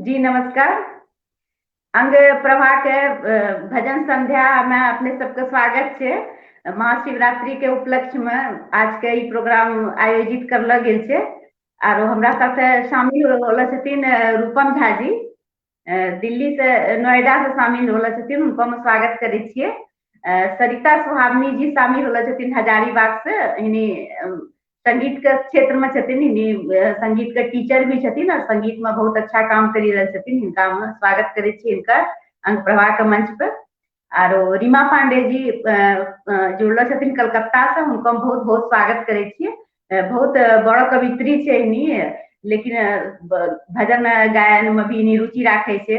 जी नमस्कार। अंग प्रभा के भजन संध्या में अपने सबके स्वागत छे। महाशिवरात्रि के उपलक्ष्य में आज के ई प्रोग्राम आयोजित करल गेल छे। आरो हमरा साथे शामिल होला छथिन रूपम झा जी, दिल्ली से नोएडा से शामिल होला छथिन, उनको हम स्वागत करे छिए। सरिता सुहावनी जी शामिल होला छथिन हजारीबाग से, इन्हीं संगीत के क्षेत्र में छथिन, इन्हीं संगीत के टीचर भी छथिन और संगीत में बहुत अच्छा काम करी रहल छथिन। इनका हम स्वागत करे छी इनका अंग प्रभा के मंच पे। आरो रीमा पांडे जी जुड़ल छथिन कलकत्ता से, उनको हम बहुत बहुत स्वागत करे छिए। बहुत बड़ा कवित्री छे इन्हीं, लेकिन भजन गायन में भी इन्हीं रुचि राखे छे,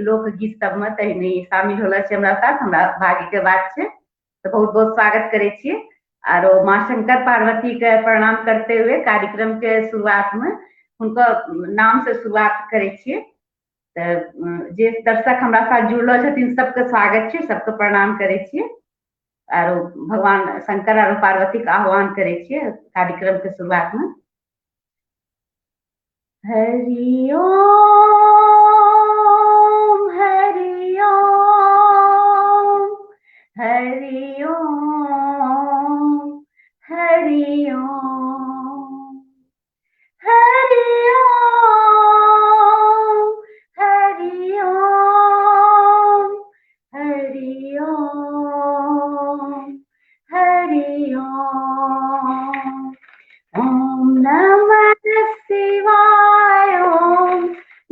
लोकगीत सब में तो इन्हीं शामिल होला छे हमरा साथ। हमरा भाग्य के बात छे, तो बहुत बहुत स्वागत करे छिए। आरो माँ शंकर पार्वती के प्रणाम करते हुए कार्यक्रम के शुरुआत में उनका नाम से शुरुआत करे छिए। जे दर्शक हमरा साथ जुड़ल छथिन सबके स्वागत छे, सबके प्रणाम करे छिए। आरो भगवान शंकर और पार्वती का आह्वान करे छिए कार्यक्रम के शुरुआत में। हरि ओम हरि ओम हरि ओम हरि ओम हरि ओम हरि ओम हरि ओम हरि ओम। ओम नमः शिवाय ओम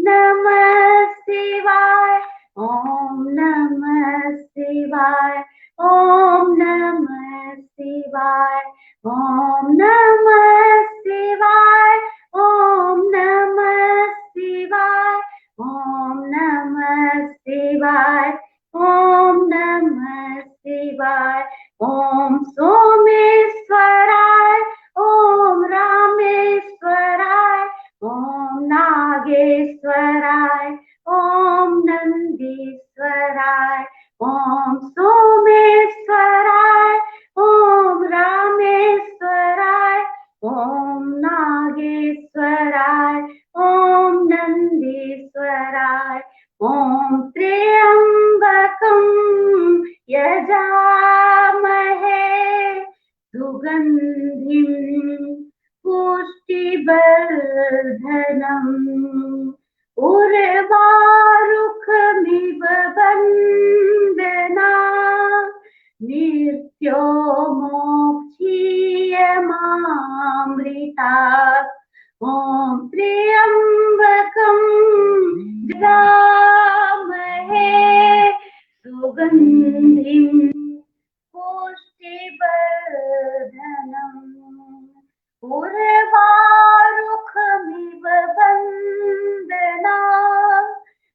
नमः शिवाय ओम नमः शिवाय ओम नमः शिवाय ओम नमः शिवाय ओम नमः शिवाय ओम नमः शिवाय ओम नमः शिवाय ओम सोमेश्वराय ओम रामेश्वराय ओम नागेश्वराय ओम नंदीश्वराय ओम सोमेश्वराय ओम रामेश्वराय ओम नागेश्वराय ओम नंदीश्वराय ओम त्र्यंबकं यजामहे सुगंधिं पुष्टिवर्धनम् उर्वारुकमिव बन्धना नित्यो मोक्षीयमामृतात्। ॐ त्र्यंबकं यजामहे सुगंधिं पुष्टिवर्धनम् उर्वारुकमिव बन्धना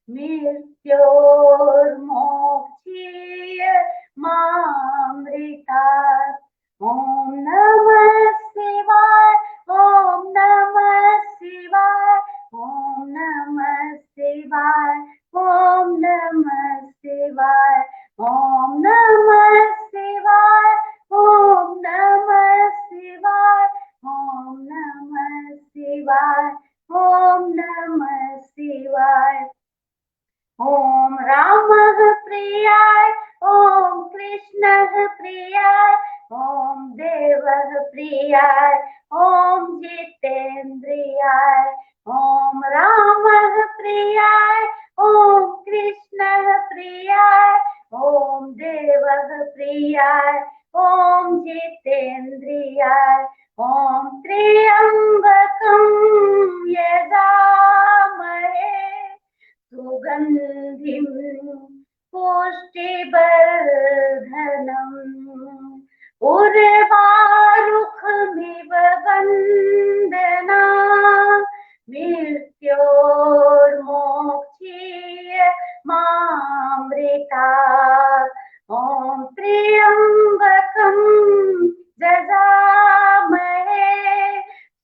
मृत्योर्मोक्षीयमामृतात्। ॐ नमः शिवाय ॐ नमः शिवाय ॐ नमः शिवाय ॐ नमः शिवाय ॐ नमः शिवाय ॐ नमः शिवाय ॐ नमः शिवाय ॐ नमः शिवाय। ॐ रामः प्रियाय ॐ कृष्णः प्रियाय ॐ देवः प्रियाय ॐ जितेन्द्रियाय ॐ रामः प्रियाय ॐ कृष्णः प्रियाय ॐ देवः प्रियाय ॐ जितेन्द्रियाय ॐ त्र्यंबकं यजामहे सुगंधिं पुष्टिवर्धनम् उर्वारुकमिव बन्धना मृत्योर्मोक्षीयमामृतात्। ॐ त्र्यंबकं यजामहे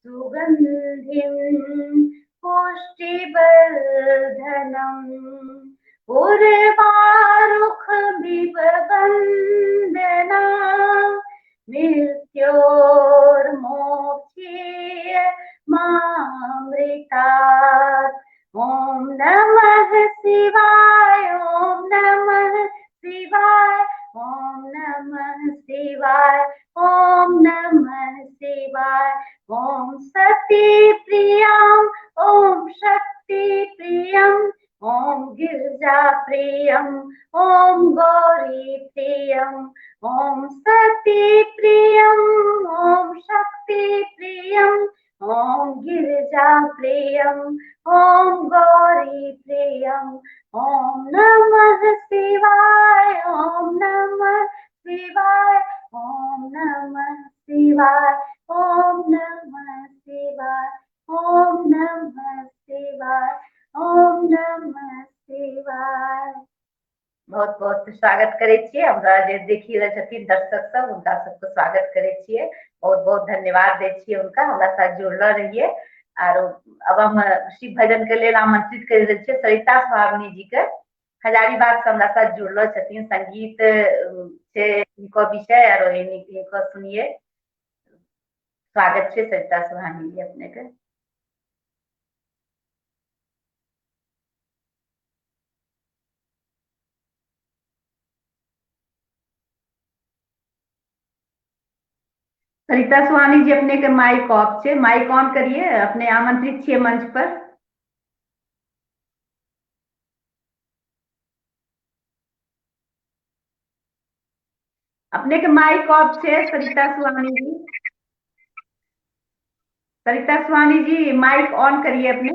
सुगंधिं पुष्टिवर्धनम् उर्वारुकमिव बन्धना मृत्योर्मोक्षीयमामृतात्। ॐ नमः शिवाय, ओम नमः शिवाय, ओम नमः शिवाय, ओम नमः शिवाय। ओम सती प्रियम, ओम शक्ति प्रियम, ओम गिरिजा प्रियम, ओम गौरी प्रियम। ओम सती प्रियम, ओम शक्ति प्रियम, ओम गिरिजा प्रियम, ओम गौरी प्रियम। ओम नमः शिवाय, ओम नमः शिवाय, ओम नमः शिवाय, ओम नमः शिवाय, ओम नमः शिवाय, ओम नमः शिवाय। बहुत बहुत स्वागत करे छियै हमरा जे देखी रहल छथिन दर्शक सब, उनका सबको स्वागत करे छियै। बहुत बहुत धन्यवाद दै छियै उनका, हमरा साथ जुड़ल रहिए। और अब हम शिव भजन के लेल आमंत्रित कर रहल छियै सरिता सुहागिनी जी के। हजारीबाग से हमरा साथ जुड़ल छथिन, संगीत से इनको विषय और इनको सुनिए। स्वागत है सरिता सुहागिनी जी अपने के। सरिता सुहानी जी अपने के माइक ऑफ छे, माइक ऑन करिए, अपने आमंत्रित छे मंच पर। अपने के माइक ऑफ छे सरिता सुहानी जी। सरिता सुहानी जी माइक ऑन करिए अपने।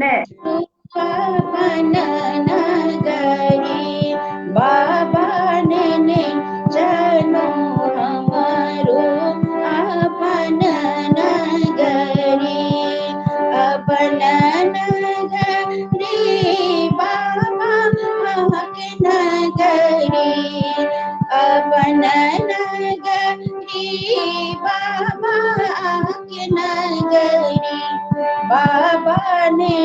ने बाबा ने चलो हमारो अपन नगरी, अपन नगरी बाबा महक नगरी, अपन नगरी बाबा महक नगरी। बाबा ने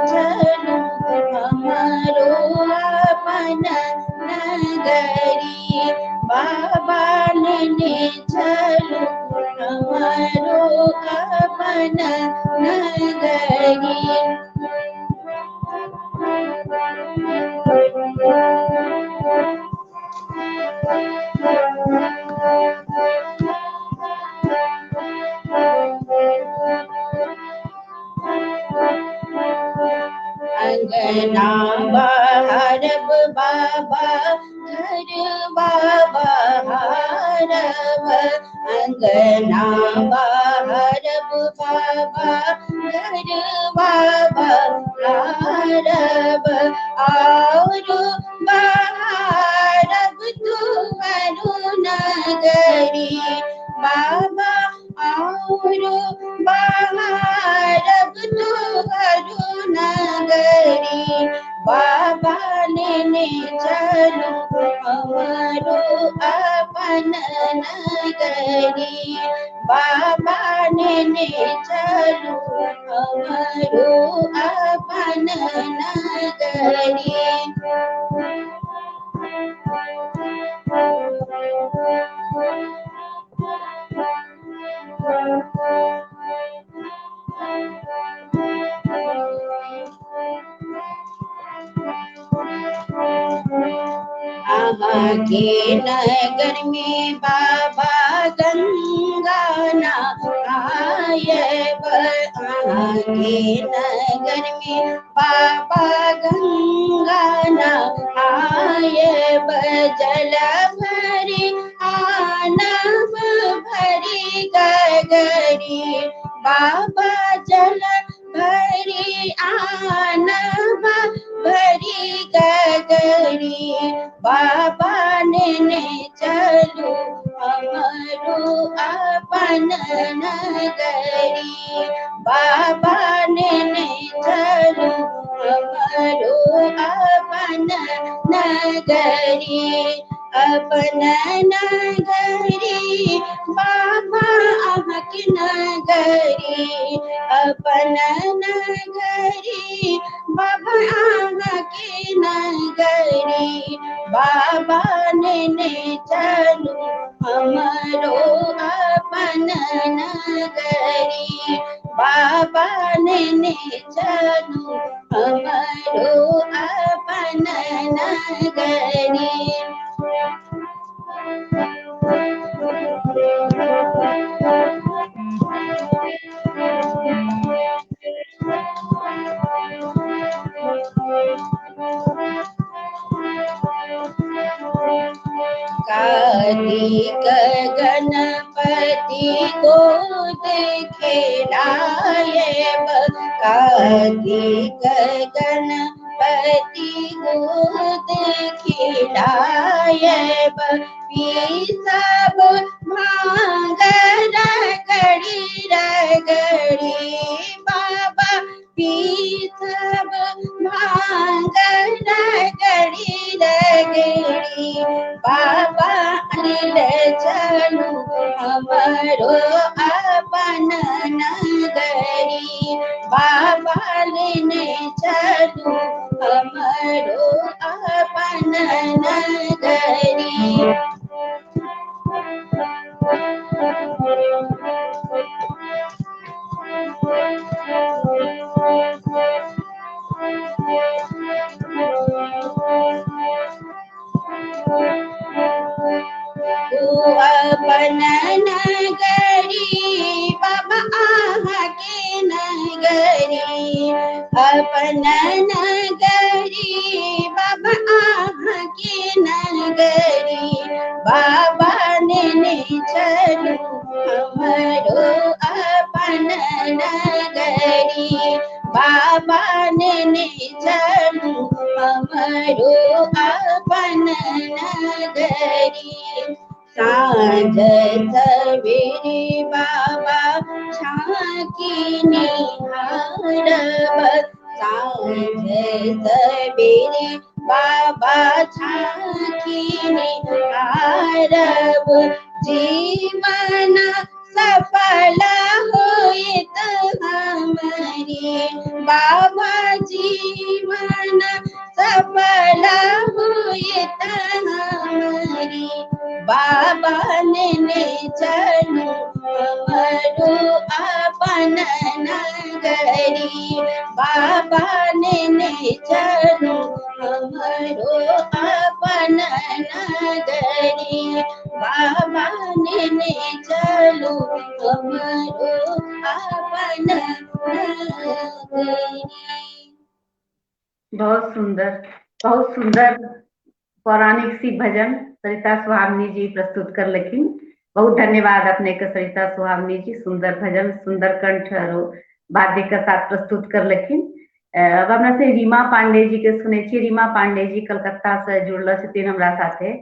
चलो हमारो अपन नगरी, बाबा ने चलो हमारो अपन नगरी। अंगना बहारब बाबा, घर बाबा हारब, अंगना बहारब बाबा, घर बाबा हारब, और बहारब तुमरु नगरी, बाबा और बहारब तुमरु नगरी। बाबा ने चलो हमारो अपन नगरी, बाबा ने चलो हमारो अपन नगरी। के नगर में बाबा गंगा नहायब, के नगर में बाबा गंगा नहायब, जल भरी आनब भरी गगरी, बाबा जल भरी आनब भरी गगरी। बाबा ने चलो हमारो अपन नगरी, बाबा ने चलो हमारो अपन नगरी, अपन नगरी बाबा अहक नगरी, अपन नगरी बाबा अहक नगरी। बाबा ने चलो हमारो अपन नगरी, बाबा ने चलू हमारो अपन नगरी। कार्तिक गणपति गोद खेलायब, कार्तिक गणपति गोद खिलायब। पीसब भांग रगड़ी रगड़ी बाबा, पीसब भांग रगड़ी रगड़ी बाबा, ले चलू हमारो अपन नगरी। बाबा लेने चलू हमारो अपन नगरी। अपन नगरी बाबा आहा के नगरी, अपन नगरी बाबा आहा के नगरी। बाबा ने चलू हमारो अपन नगरी। बाबा ने चलू हमारो अपन नगरी। साँझ सवेरे बाबा झांकी निहारब, साँझ सवेरे बाबा झांकी निहारब। जीवन सफल होइत हमारी बाबा, जीवन सफल होइत हमारी। बाबा ने चलू हमारो अपन नगरी। बाबा ने चलू हमारो अपन नगरी। बाबा ने चलू हमारो अपन नगरी। बहुत सुंदर, बहुत सुंदर पौराणिक सी भजन सरिता सुहावनी जी प्रस्तुत कर लखिन। बहुत धन्यवाद अपने के सरिता सुहावनी जी, सुंदर भजन, सुंदर कंठ और वाद्य के साथ प्रस्तुत कर लखिन। अब हमरा से रीमा पांडे जी के सुने छी। रीमा पांडे जी कलकत्ता से जुड़ल छथिन हमरा साथे।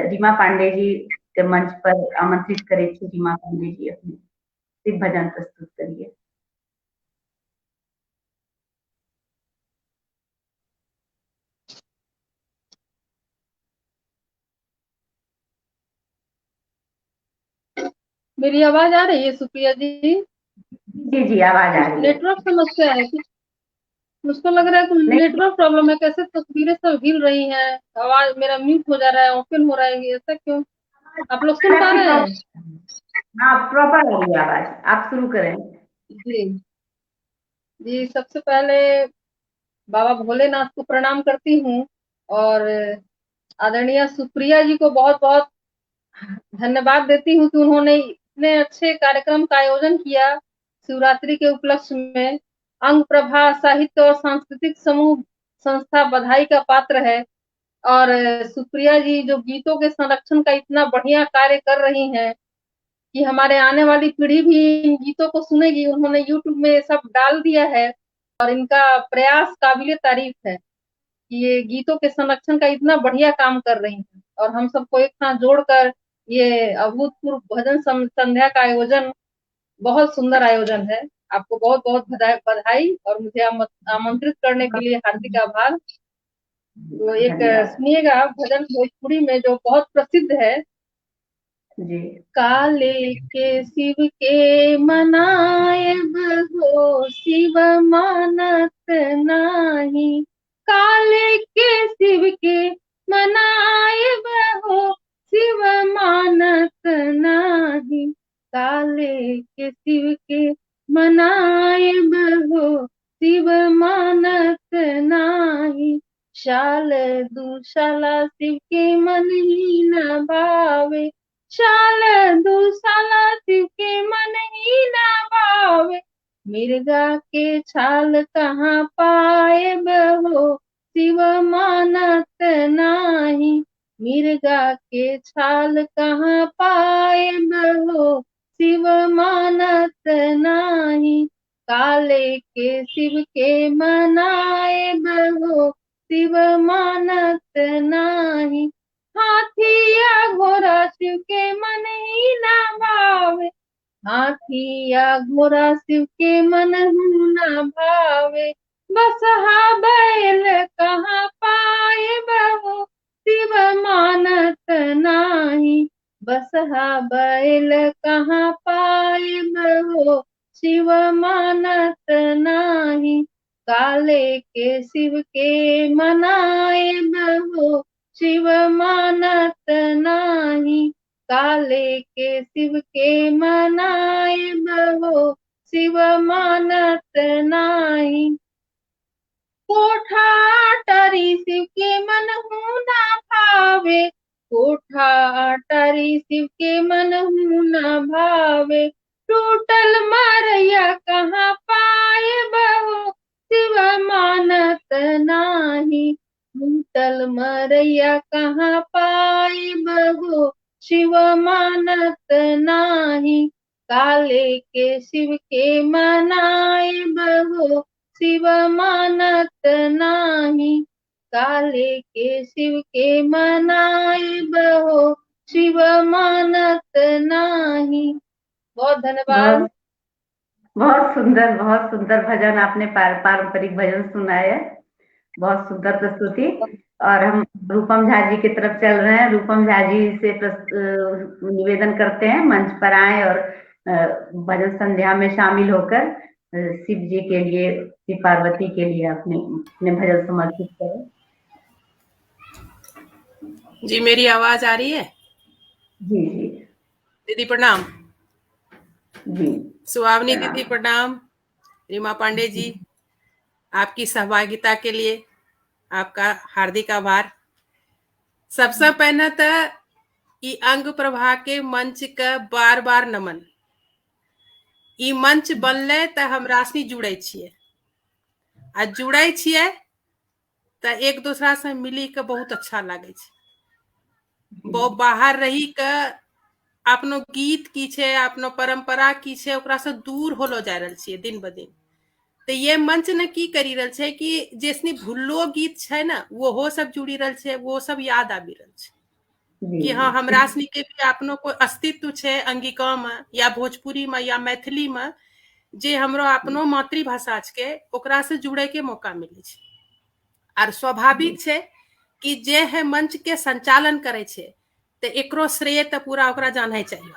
रीमा पांडे जी के मंच पर आमंत्रित करे छी। रीमा पांडे जी अपने शिव भजन प्रस्तुत करिए। मेरी आवाज आ रही है सुप्रिया जी? जी जी आवाज आ रही है। नेटवर्क समस्या है कुछ, मुझको लग रहा है कुछ नेटवर्क प्रॉब्लम है। कैसे तस्वीरें सब हिल रही हैं, आवाज मेरा म्यूट हो जा रहा है, ओपन हो रहा है, ऐसा क्यों? आप लोग सुन पा रहे हैं? हाँ प्रॉपर आ रही है आवाज, आप शुरू करें। जी जी, सबसे पहले बाबा भोलेनाथ को प्रणाम करती हूँ और आदरणीय सुप्रिया जी को बहुत बहुत धन्यवाद देती हूँ कि उन्होंने इतने अच्छे कार्यक्रम का आयोजन किया शिवरात्रि के उपलक्ष्य में। अंग प्रभा साहित्य और सांस्कृतिक समूह संस्था बधाई का पात्र है। और सुप्रिया जी जो गीतों के संरक्षण का इतना बढ़िया कार्य कर रही हैं कि हमारे आने वाली पीढ़ी भी इन गीतों को सुनेगी। उन्होंने यूट्यूब में सब डाल दिया है और इनका प्रयास काबिले तारीफ है कि ये गीतों के संरक्षण का इतना बढ़िया काम कर रही हैं। और हम सबको एक साथ जोड़कर ये अभूतपूर्व भजन संध्या का आयोजन बहुत सुंदर आयोजन है। आपको बहुत बहुत बधाई और मुझे आमंत्रित करने के लिए हार्दिक आभार। तो एक सुनिएगा भजन भोजपुरी में जो बहुत प्रसिद्ध है। जी। काले के शिव के मनाएब हो, शिव मानत नाही। काले के शिव के मनाएब हो, शिव मानत नाही। काले के शिव के मनाए बहो शिव मानत नाही। शाल दुशाला शिव के मन ही न भावे, शाल दुशाला शिव के मन ही न भावे। मिर्गा के छाल कहाँ पाए बहो शिव मानत नाही। मिर्गा के छाल कहाँ पाए बहो शिव मानत नाही। काले के शिव के मनाए बहो शिव मानत नाही। हाथी या घोड़ा शिव के मन ही न भावे, हाथी या घोड़ा शिव के मन ही न भावे। बसहा बैल कहाँ पाए बहो शिव मानत नाही। बसहा बैल कहाँ पाए बहो शिव मानत नाही। काले के शिव के मनाए बहो शिव मानत नाही। काले के शिव के मनाए बहो शिव मानत नाही। कोठा अटारी शिव के मन हूँ ना भावे, कोठा अटारी शिव के मन हूँ ना भावे। टूटल मरैया कहाँ पाए बहो शिव मानत नाही। टूटल मरैया कहाँ पाए बहो शिव मानत नाही। काले के शिव के मनाए बहो शिव मानत नाही। काले के शिव के मनाए बहो शिव मानत नाही। बहुत धन्यवाद। बहुत सुंदर भजन आपने पारंपरिक भजन सुनाया। बहुत सुंदर प्रस्तुति। और हम रूपम झा जी की तरफ चल रहे हैं। रूपम झा जी से निवेदन करते हैं मंच पर आए और भजन संध्या में शामिल होकर शिव जी के लिए, शिव पार्वती के लिए अपने भजन समर्पित करें। जी मेरी आवाज आ रही है? जी जी दीदी प्रणाम। जी सुहावनी दीदी प्रणाम। रीमा पांडे जी, आपकी सहभागिता के लिए आपका हार्दिक आभार। सबसे पहले तो ई अंग प्रभा के मंच का बार बार नमन। ई मंच बनले तो हम राशि जुड़े छिए आ जुड़े छिए तो एक दूसरा से मिली के बहुत अच्छा लागे छे। वो बाहर रही के अपनो गीत की छे, अपनो परंपरा की छे, ओकरा से दूर होलो जा रहल छिए दिन ब दिन। तो ये मंच ने की करी रहल छे कि जैसनी भूलो गीत छे ना वो सब जुड़ी रहल छे, वो सब याद आबी रहल छे कि हाँ हमरा सनी के भी अपनो कोई अस्तित्व छे अंगिका में या भोजपुरी में या मैथिली में, जे हमरो अपनो मातृभाषा छे ओकरा से जुड़े के मौका मिले छे। और स्वाभाविक छे कि जे है मंच के संचालन करे छे तो एकरो श्रेय तो पूरा ओकरा जाने चाहिए।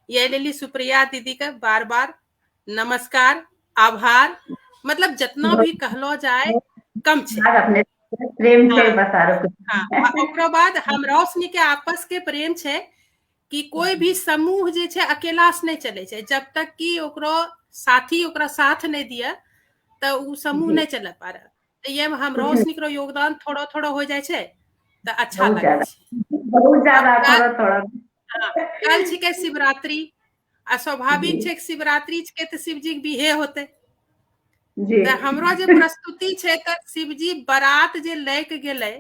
ये लेली सुप्रिया दीदी का बार बार नमस्कार, आभार। मतलब जितना भी कहलो जाए कम छे। अपने प्रेम से बता रहे। हाँ, ओकरो बाद हमरा सनी के आपस के प्रेम छे कि कोई भी समूह जे छे अकेला से नहीं चले छे। जब तक कि ओकरो साथी ओकरा साथ नहीं दिया तो उ समूह नहीं चले पारे। तो ये में हमरा सनी के योगदान थोड़ा थोड़ा हो जाए छे तो अच्छा लगे छे। बहुत ज्यादा थोड़ा थोड़ा। हाँ, कल छिके शिवरात्रि आ स्वाभाविक छे शिवरात्रि के तो शिव जी के बिहे होते। तो हमरो जे प्रस्तुति छे तो शिव जी बारात जे लेके गेले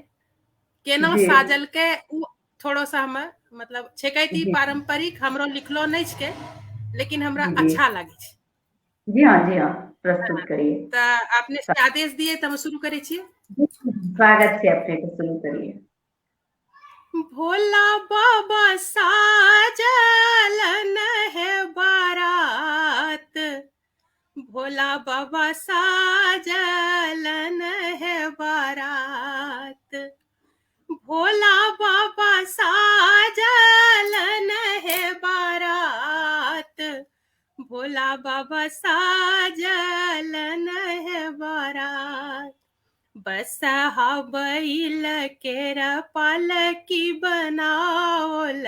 केना साजल के उ थोड़ा सा हम मतलब छेकैती पारंपरिक हमरो लिखलो नहीं छे लेकिन हमरा अच्छा लागे छे। जी हाँ प्रस्तुत करिए। तो आपने से आदेश दिए तो हम शुरू करे छिए। स्वागत से अपने को शुरू करिए। भोला बाबा साजलन है बारात, भोला बाबा साजलन है बारात, भोला बाबा साजलन है बारात, भोला बाबा साजलन है बारात। बसहा बैल केरा पालकी बनाओल,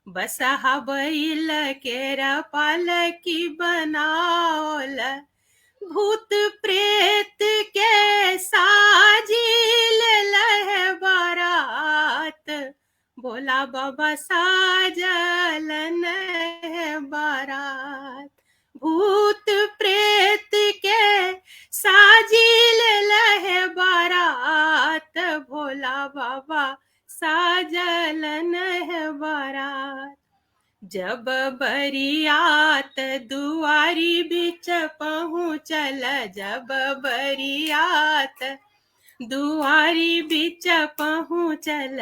बसहा बैल केरा पालकी बनाओल, भूत प्रेत के साजिल लहे बारात, भोला बाबा साजलन है बारात। भूत प्रेत के साजिल लहे बारात, भोला बाबा साजलन है बारात। जब बरियात दुआरी बिच पहुँचल, जब बरियात दुआरी बिच पहुँचल,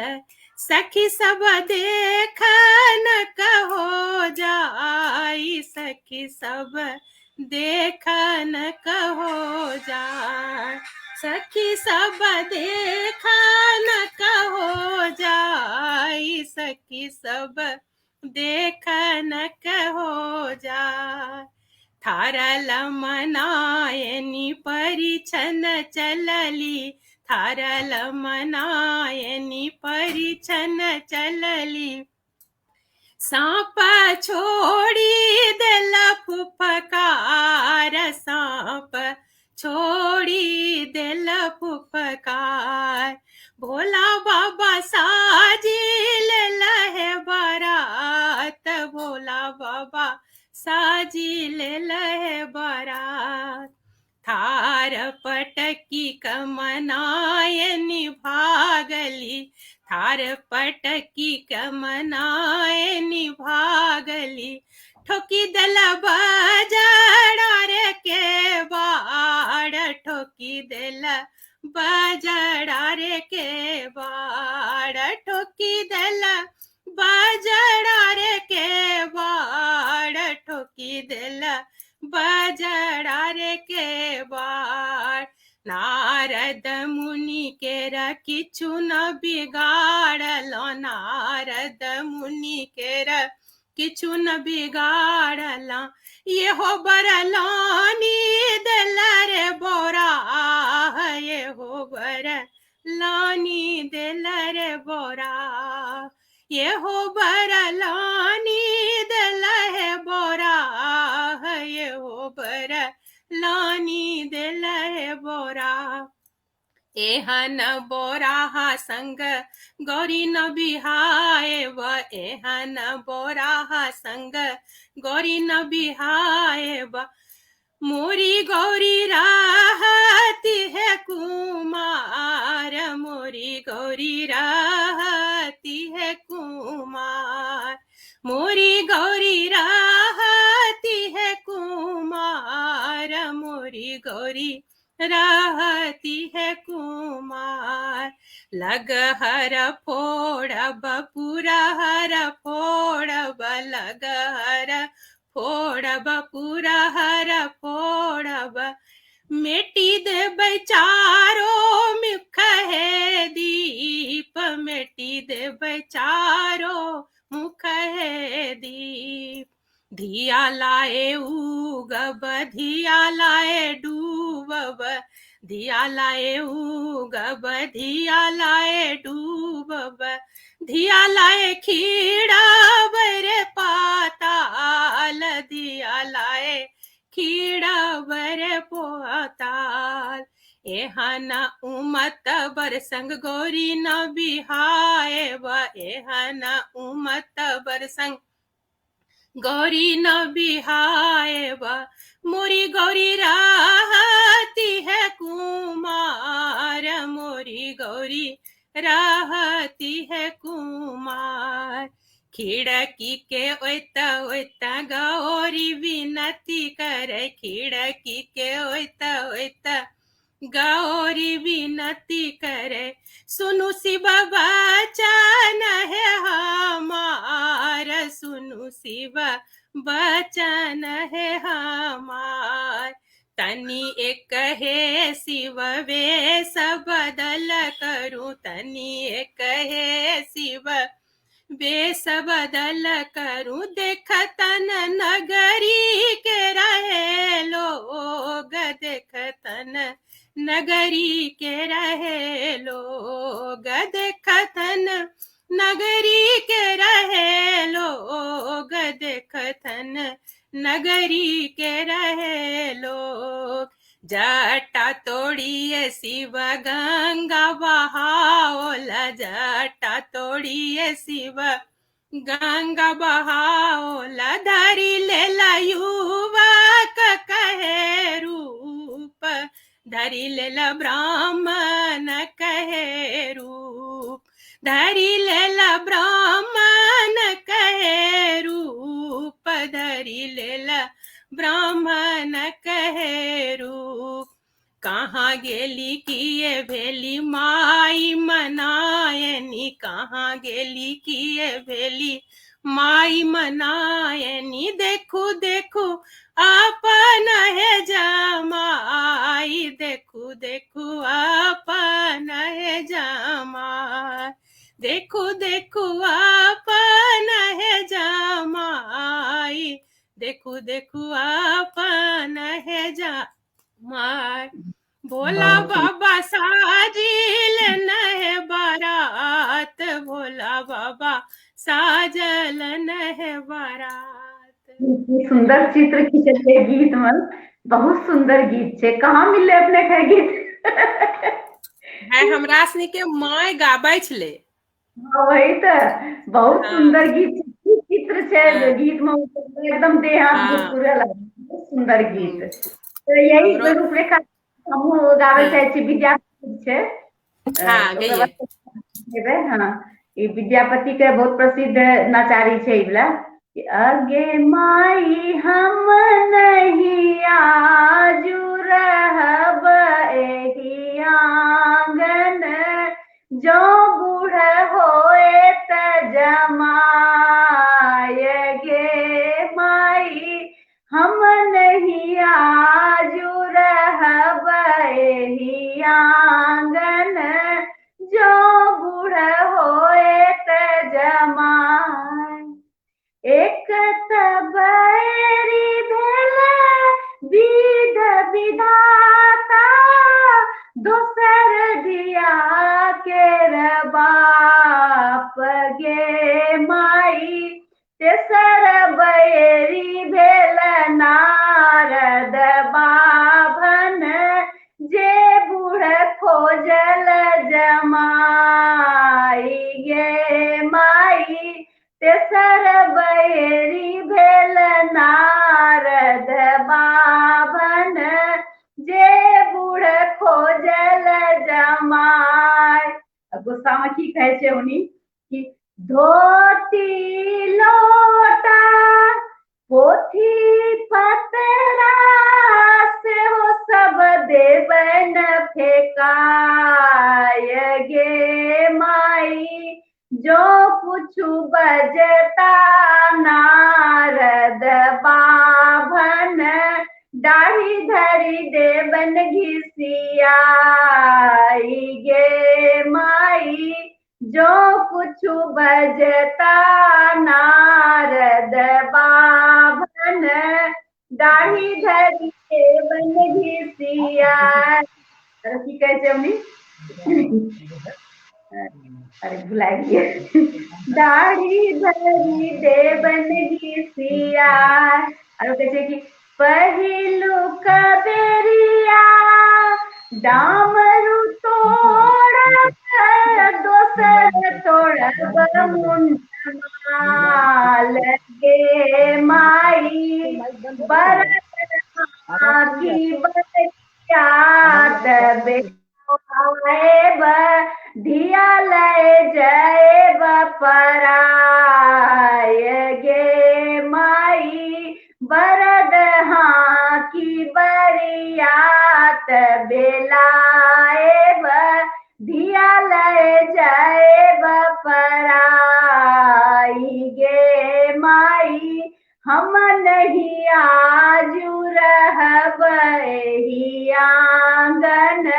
सखी सब देखन कहो जाई, सखी सब देखन कहो जाई, सखी सब देखन कहो जाई, सखी सब देखन कहो जाई। थारल मनायनी परिछन चलली, थारल मनायनी परिछन चलली, सांप छोड़ी दिल फुफकार, सांप छोड़ी दिल फुफकार, भोला बाबा साजिल लहे बारात, भोला बाबा साजिल लहे बारात। थार पटकी कमनायनी भागली, थार पटकी कमनायनी भागली, ठोकी दल बजड़ार के बाड़, ठोकी दिल बजड़ार के बाड़, ठोकी दिल बजड़ार के बाड़, ठोकी दिल बजड़ार के बाड़। नारद मुनि केरा किछु न बिगाड़लो, नारद मुनि केरा किछु न बिगाड़ला, ये हो बरलानी दिल रे बोरा, ये हो बरलानी दिल रे बोरा, ये हो बरलानी दिल है बोरा, ये हो बरलानी दिल है बोरा। एहन बोराहा संग गौरी न बिहाए व, एहन बोराहा संग गौरी न बिहाए व, मोरी गौरी रहती है कुमार, मोरी गौरी रहती है कुमार, मोरी गौरी रहती है कुमार, मोरी गौरी रहती है कुमार। लगहर फोड़ब पूरा हर फोड़ब, लगहर फोड़ब पूरा हर फोड़ब, मिट्टी देबै चारो मुख है दीप, मिट्टी देबै चारो मुख है दीप। धिया लाए उगब, धिया लाए डूबब, धिया लाए उगब, धिया लाए डूबब, धिया लाए खीड़ब रे पाताल, धिया लाए खीड़ब रे पाताल। एहन उमत बर संग गौरी न बिहाए व, एहन उमत बर संग गौरी न बिहाए व, मोरी गौरी रहती है कुमार, मोरी गौरी रहती है कुमार। खिड़की के ओता ओता गौरी विनती करे, खिड़की के ओता ओता गौरी विनती करे, सुनु शिव बचन है हमार, सुनु शिव बचन है हमार। तनी एक है शिव वेश बदल करूं, तनी एक है शिव वेश बदल करूं, देखतन नगरी के रहे लोग, देखतन नगरी के रहे लोग, देखतन नगरी के रहे लोग, देखथन नगरी के रहे लोग। जटा तोड़िए शिव गंगा बहाओला, जटा तोड़िए शिव गंगा बहाओला। धरी लेला युवक कहे रूप, धरी लेला ब्राह्मण कहे रूप। धरी लेला ब्राह्मण कहे रूप, धरी लेला ब्राह्मण कहे रूप। कहाँ गेली किए भेली माई मनायनी, कहाँ गेली किए भेली माई मनायनी। देखू देखू अपन है जमाई, देखू देखू अपन है जमाई। देखू देखू अपन है जमाई, देखू देखू अपन है जमाई। भोला बाबा साजिल नहे बारात, भोला बाबा साजल नहे बारात। सुंदर चित्र खींचल गीत में, बहुत सुंदर गीत छे। कहाँ मिले अपने के गीत? है हमरा सनी के माय गाबै छले। हाँ, वही तो बहुत सुंदर गीत चित्र छे गीत में, एकदम देह हाथ गुदगुदे लगे। बहुत सुंदर गीत। तो यही रूपरेखा हम गावे चाहे छी। विद्यापति छे। हाँ, ई विद्यापति के बहुत प्रसिद्ध नचारी छे ई वाला। अगे माई हम नहीं आजू रहब एही आंगन, जो बूढ़ होए त जमाय। गे माई हम नहीं आजू रहब एही आंगन, जो बूढ़ होए त जमाय। एक तबेरी भेले विध विधाता, दोसर दिया के बाप। गे माई तेसर बैरी भेल नारद बाभन, जे बूढ़ खोजल जमाई। गे माई तेसर बैरी भेल नारद बाभन, जे बूढ़ खोजल जमाई। गुस्सा में की कहे छे उनी कि धोती लोटा पोथी पतरा से हो सब देवन फेकाय। गे माई जो पूछू बजता नारद बाभन, दाढ़ी धरी देवन घिसियाई। गे माई जो कुछु बजता नारद बाभन, दाढ़ी धरी देवन घिसियाई। की कहे छे हमनी? अरे भुला गए। दाढ़ी धरी देवन घिसियाई। और कहे कि पहिलु कबेरिया डामरू तोड़ब, दोसर तोड़ब मुंडमाल। गे माई बरत की बरिया तबे आएब, धिया ले जाएब पराय। गे माई बरद हाँ की बरियात बेलाएब, धिया ले जाएब पराई। गे माई हम नहीं आजू रहब एही आंगन,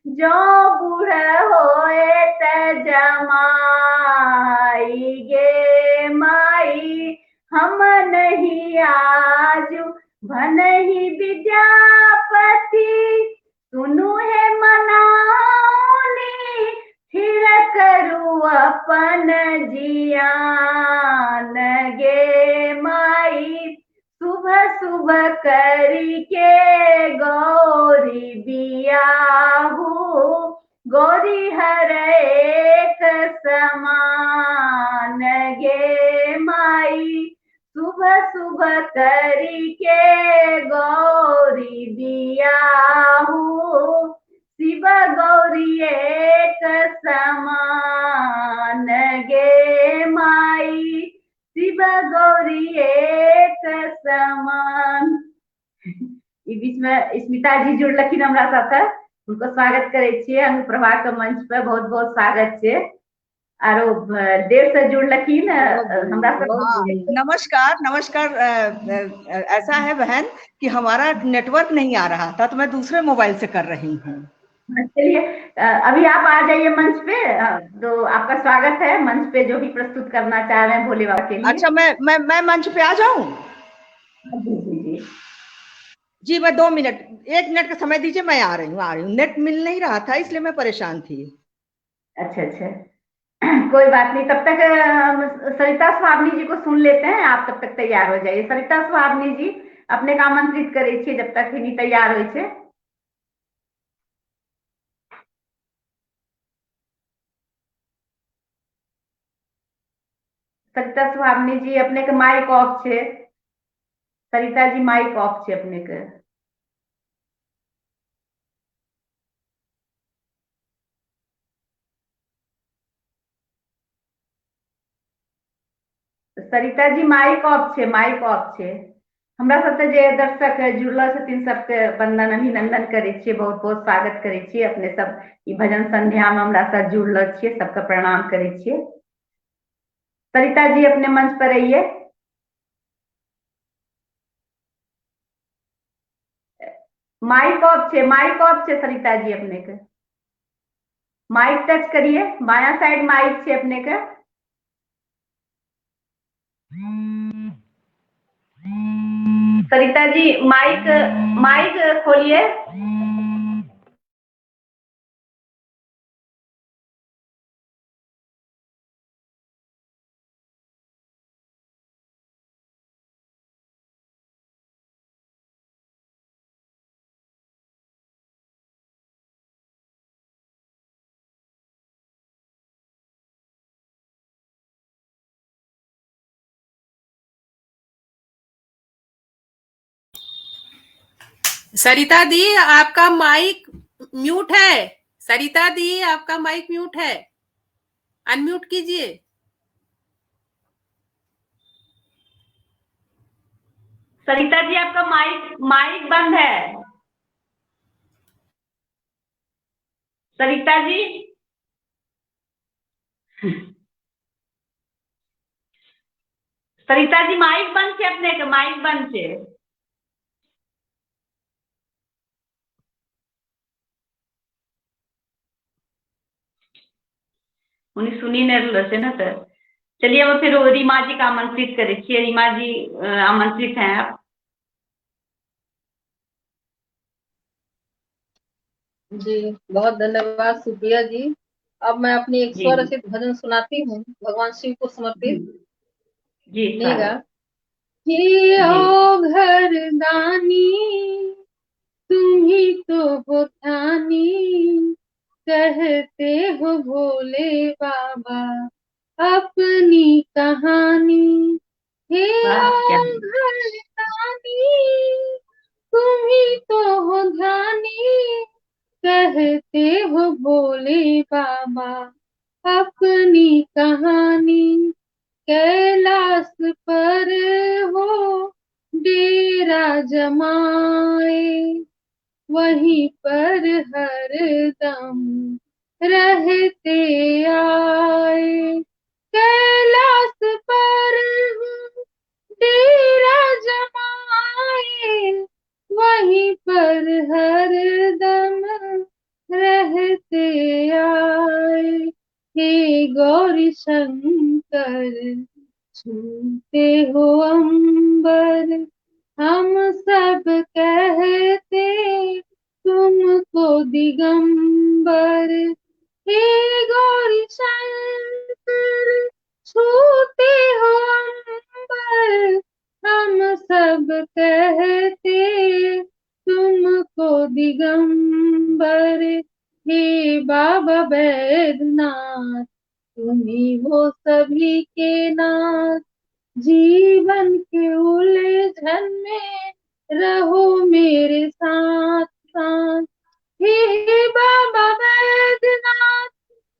जो बूढ़ होए त जमाई। गे माई हम नहीं आजू भनहि विद्यापति, सुनु है मनाउनी फिर करू अपन जियान गे माई, सुबह सुबह करी के गौरी बियाहू, गौरी हर एक समान गे माई, सुबह सुबह करी के गौरी बियाहू, शिव गौरी एक समान गे माई, शिव गौरी एक समान। ई बीच में स्मिता जी जुड़लखिन हमरा साथे, उनको स्वागत करे छियै अनुप्रभा के मंच पे, बहुत बहुत स्वागत छै। आरो देर से जुड़लखिन हमरा हाँ, नमस्कार नमस्कार। ऐसा है बहन कि हमारा नेटवर्क नहीं आ रहा था, तो मैं दूसरे मोबाइल से कर रही हूँ। चलिए अभी आप आ जाइए मंच पे, तो आपका स्वागत है मंच पे, जो भी प्रस्तुत करना चाह रहे हैं भोले बाबा के लिए। अच्छा, मैं मंच पे आ जाऊं? जी जी जी जी, मैं 2 मिनट, 1 मिनट का समय दीजिए, मैं आ रही हूँ। नेट मिल नहीं रहा था, इसलिए मैं परेशान थी। अच्छा अच्छा, कोई बात नहीं। तब तक सरिता स्वामी जी को सुन लेते हैं, आप तब तक तैयार हो जाइए। सरिता स्वामी जी अपने का आमंत्रित करे छियै जब तक हिनी तैयार होइ छै। सरिता स्वामी जी अपने के माइक ऑफ छै। सरिता जी माइक ऑफ छै अपने के। सरिता जी माइक ऑफ छै, माइक ऑफ छै। हमरा साथे जे दर्शक जुड़ल छथिन सबके वंदन अभिनंदन करे छियै, बहुत बहुत स्वागत करे छियै। अपने सब ई भजन संध्या में हमरा साथ जुड़ल छियै, सबके प्रणाम करे छियै। सरिता जी अपने मंच पर रहिए। माइक ऑफ छै, माइक ऑफ छै सरिता जी अपने के। माइक टच करिए, बाया साइड माइक छै अपने के। सरिता जी माइक माइक खोलिए। सरिता दी आपका माइक म्यूट है। सरिता दी आपका माइक म्यूट है, अनम्यूट कीजिए। सरिता जी आपका माइक माइक बंद है। सरिता जी सरिता जी माइक बंद छै अपने के, माइक बंद छै। उन्हें सुनी नहीं रहलो छै ना, तो चलिए अब फिर रीमा जी का आमंत्रित करे छियै। रीमा जी आमंत्रित हैं आप। जी बहुत धन्यवाद सुप्रिया जी। अब मैं अपनी एक जी स्वरचित भजन सुनाती हूँ, भगवान शिव को जी समर्पित। जी सुनिएगा। जी हे ओ घरदानी, तुम ही तो हो ध्यानी, कहते हो भोले बाबा अपनी कहानी। हे वाह क्या ओ घरदानी, तुम ही तो हो ध्यानी, कहते हो भोले बाबा अपनी कहानी। कैलाश पर हो डेरा जमाए, वहीं पर हर दम रहते आए। कैलाश पर हो डेरा जमाए, वहीं पर हर दम रहते आए। हे गौरी शंकर, छूते हो अंबर, हम सब कहते तुमको दिगंबर। हे गौरी शंकर, कर छूते हो अंबर, हम सब कहते तुमको दिगंबर। हे बाबा बैद्यनाथ, तुम्ही हो सभी के नाथ, जीवन के उलझन में रहो मेरे साथ साथ। हे बाबा बैद्यनाथ,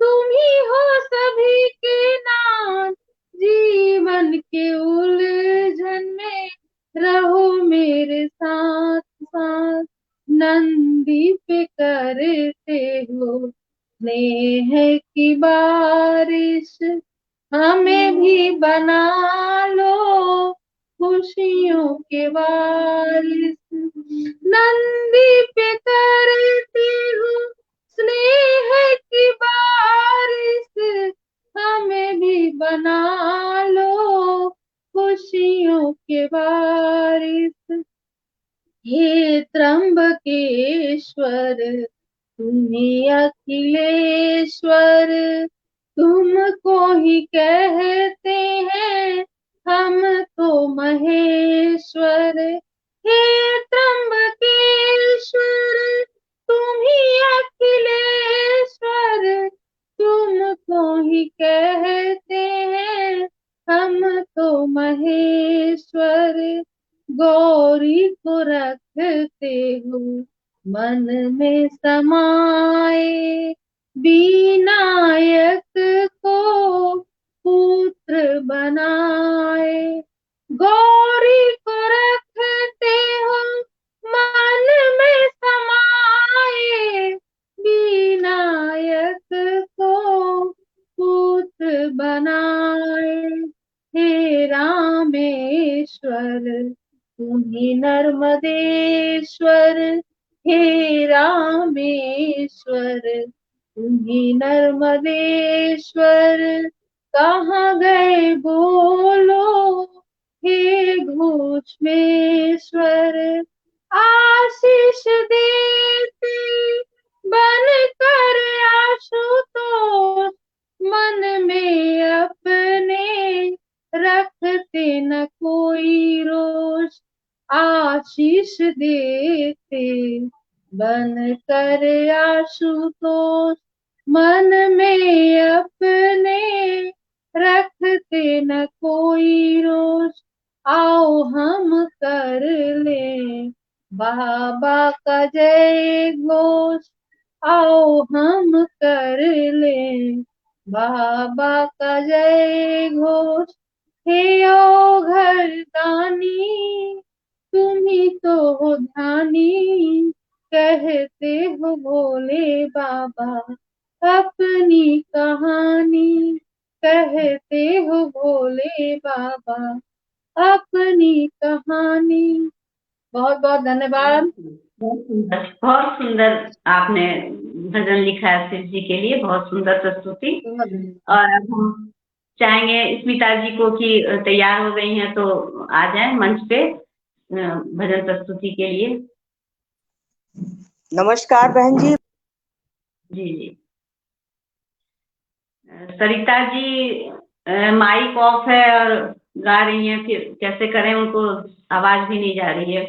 तुम ही हो सभी के नाथ, जीवन के उलझन में रहो मेरे साथ साथ। नंदी पे करते हो स्नेह की बारिश, हमें भी बना लो खुशियों के वारिस। नंदी पे करते हो स्नेह की बारिश, हमें भी बना लो खुशियों के वारिस। हे त्र्यंबकेश्वर, तुम्ही अखिलेश्वर, तुमको ही कहते हैं हम तो महेश्वर। हे त्र्यंबकेश्वर, तुम ही अखिलेश्वर, तुमको ही कहते हैं हम तो महेश्वर। गौरी को रखते हो मन में समाए, विनायक को पुत्र बनाए। गौरी को रखते हो मन में समाए, विनायक को पुत्र बनाए। हे रामेश्वर, तुम्ही नर्मदेश्वर, हे रामेश्वर, तुम्ही नर्मदेश्वर। कहाँ गए बोलो हे घोषमेश्वर, आशीष देते बन कर आशुतोष, मन में अपने रखते न कोई रोष। आशीष देते बन कर आशुतोष, मन में अपने रखते न कोई रोष। आओ हम कर ले बाबा का जय घोष, आओ हम कर ले बाबा का जय घोष। हे ओ घरदानी, तुम ही तो हो ध्यानी, कहते हो भोले बाबा अपनी कहानी, कहते हो भोले बाबा अपनी कहानी। बहुत बहुत धन्यवाद। बहुत सुंदर आपने भजन लिखा है शिव जी के लिए, बहुत सुंदर प्रस्तुति। और अब हम चाहेंगे स्मिता जी को कि तैयार हो गई हैं तो आ जाएं मंच पे भजन प्रस्तुति के लिए। नमस्कार बहन जी। जी जी। सरिता जी माइक ऑफ है और गा रही हैं, फिर कैसे करें, उनको आवाज भी नहीं जा रही है।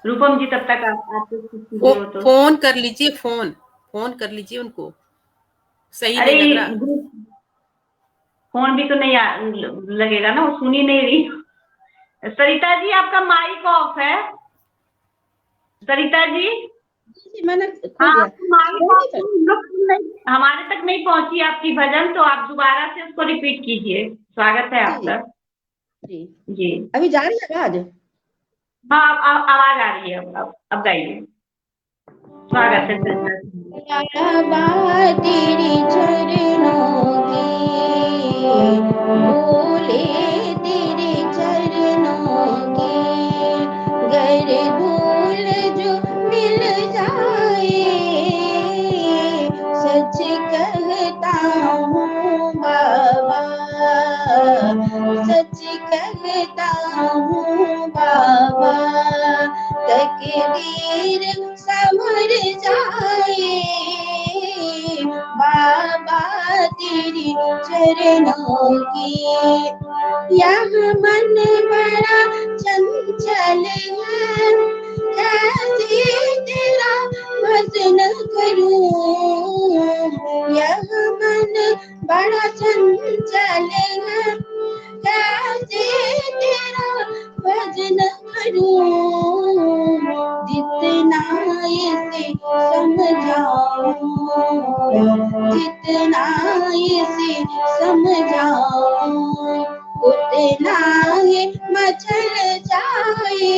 रूपम जी तब तक आप तो फोन कर लीजिए, फोन कर लीजिए उनको, सही नहीं लग रहा। फोन भी तो नहीं लगेगा ना, वो सुन ही नहीं रही। सरिता जी आपका माइक ऑफ है। सरिता जी मैंने हाँ, हमारे तक नहीं पहुंची आपकी भजन, तो आप दोबारा से उसको रिपीट कीजिए। स्वागत है आपका। जी जी अभी जा रही है आवाज? हाँ आवाज आ रही है, अब गाइए। स्वागत है सरिता जी। तेरी चरणों की भूले, तेरे चरणों की गर धूल जो मिल जाए, सच कहता हूँ बाबा, सच कहता हूँ बाबा, तकदीर संवर जाए बाबा, तेरे चरणों की। यह मन बड़ा चंचल है, कैसे तेरा भजन करूं। यह मन बड़ा चंचल है, कैसे तेरा भजन करूं। जितना इसे समझाऊं, जितना इसे समझाऊं, उतना ही मचल जाए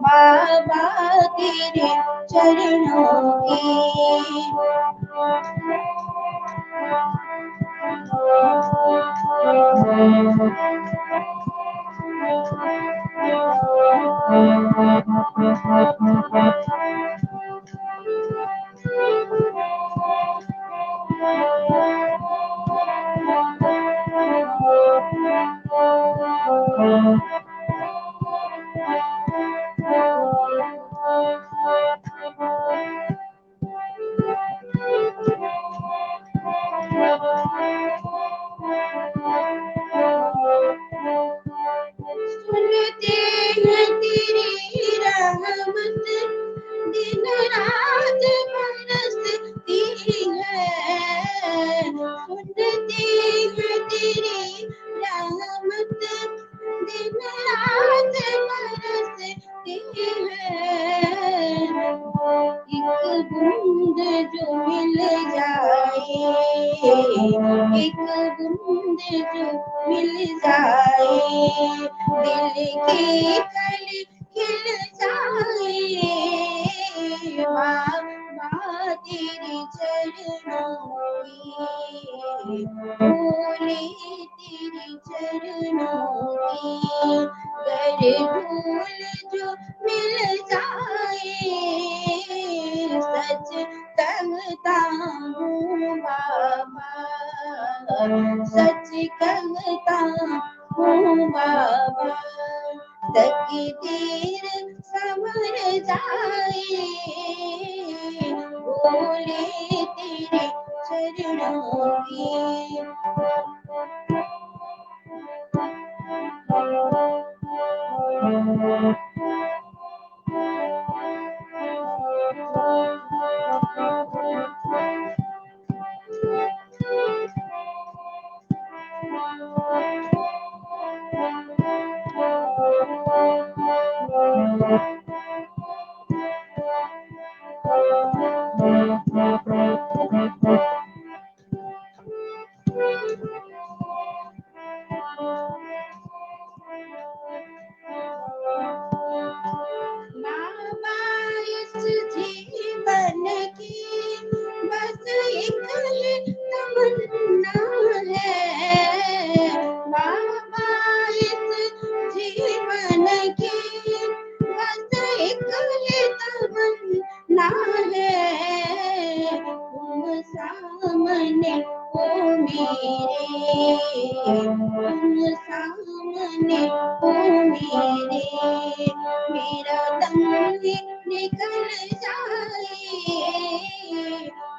बाबा तेरे चरणों की। सुनते हैं तेरी रहमत, दिन रात बरसती है। सुनते हैं तेरी रहमत, दिन रात बरसती है। एक बूंद जो मिल जाए, एक बूंद जो मिल जाए, दिल की कली खिल जाए बाबा तेरे चरणों की। भोले तेरे चरणों की। गर धूल जो मिल जाए, सच कहता हूँ बाबा, सच कहता हूँ बाबा। तकदीर संवर जाए भोले तेरे चरणों की। बाबा इस जीवन की बस एक ही तमन्ना है। बाबा इस जीवन की बस एक ही तमन्ना है। तुम सामने हो मेरे, तुम सामने हो मेरे, मेरा दम ही निकल जाए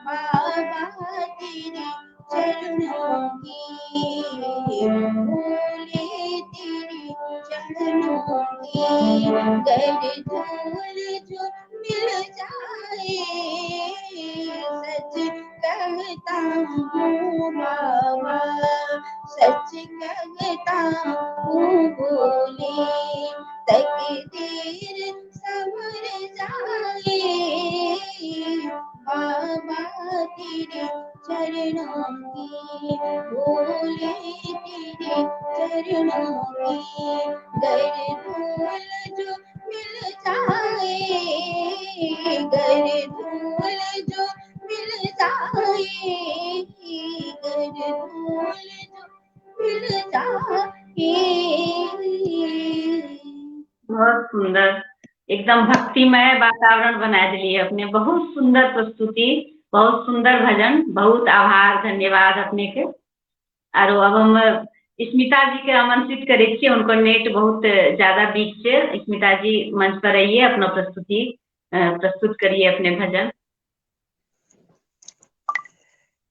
बाबा तेरे चरणों की। भोले तेरे चरणों की। गर धूल जो मिल जाए, सच कहता हूँ बाबा, सच कहता हूँ भोले। तकदीर संवर जाए बाबा तेरे चरणों की। भोले तेरे चरणों की। गर धूल जो मिल जाए, गर धूल जो मिल जाए, गर धूल जो मिल जाए। बहुत सुंदर, एकदम भक्तिमय वातावरण बना दिलिए अपने। बहुत सुंदर प्रस्तुति, बहुत सुंदर भजन। बहुत आभार, धन्यवाद अपने के। और अब हम स्मिता जी के आमंत्रित करे छे, उनको नेट बहुत ज्यादा वीक छे। स्मिता जी मंच पर आइए, अपना प्रस्तुति प्रस्तुत करिए अपने भजन।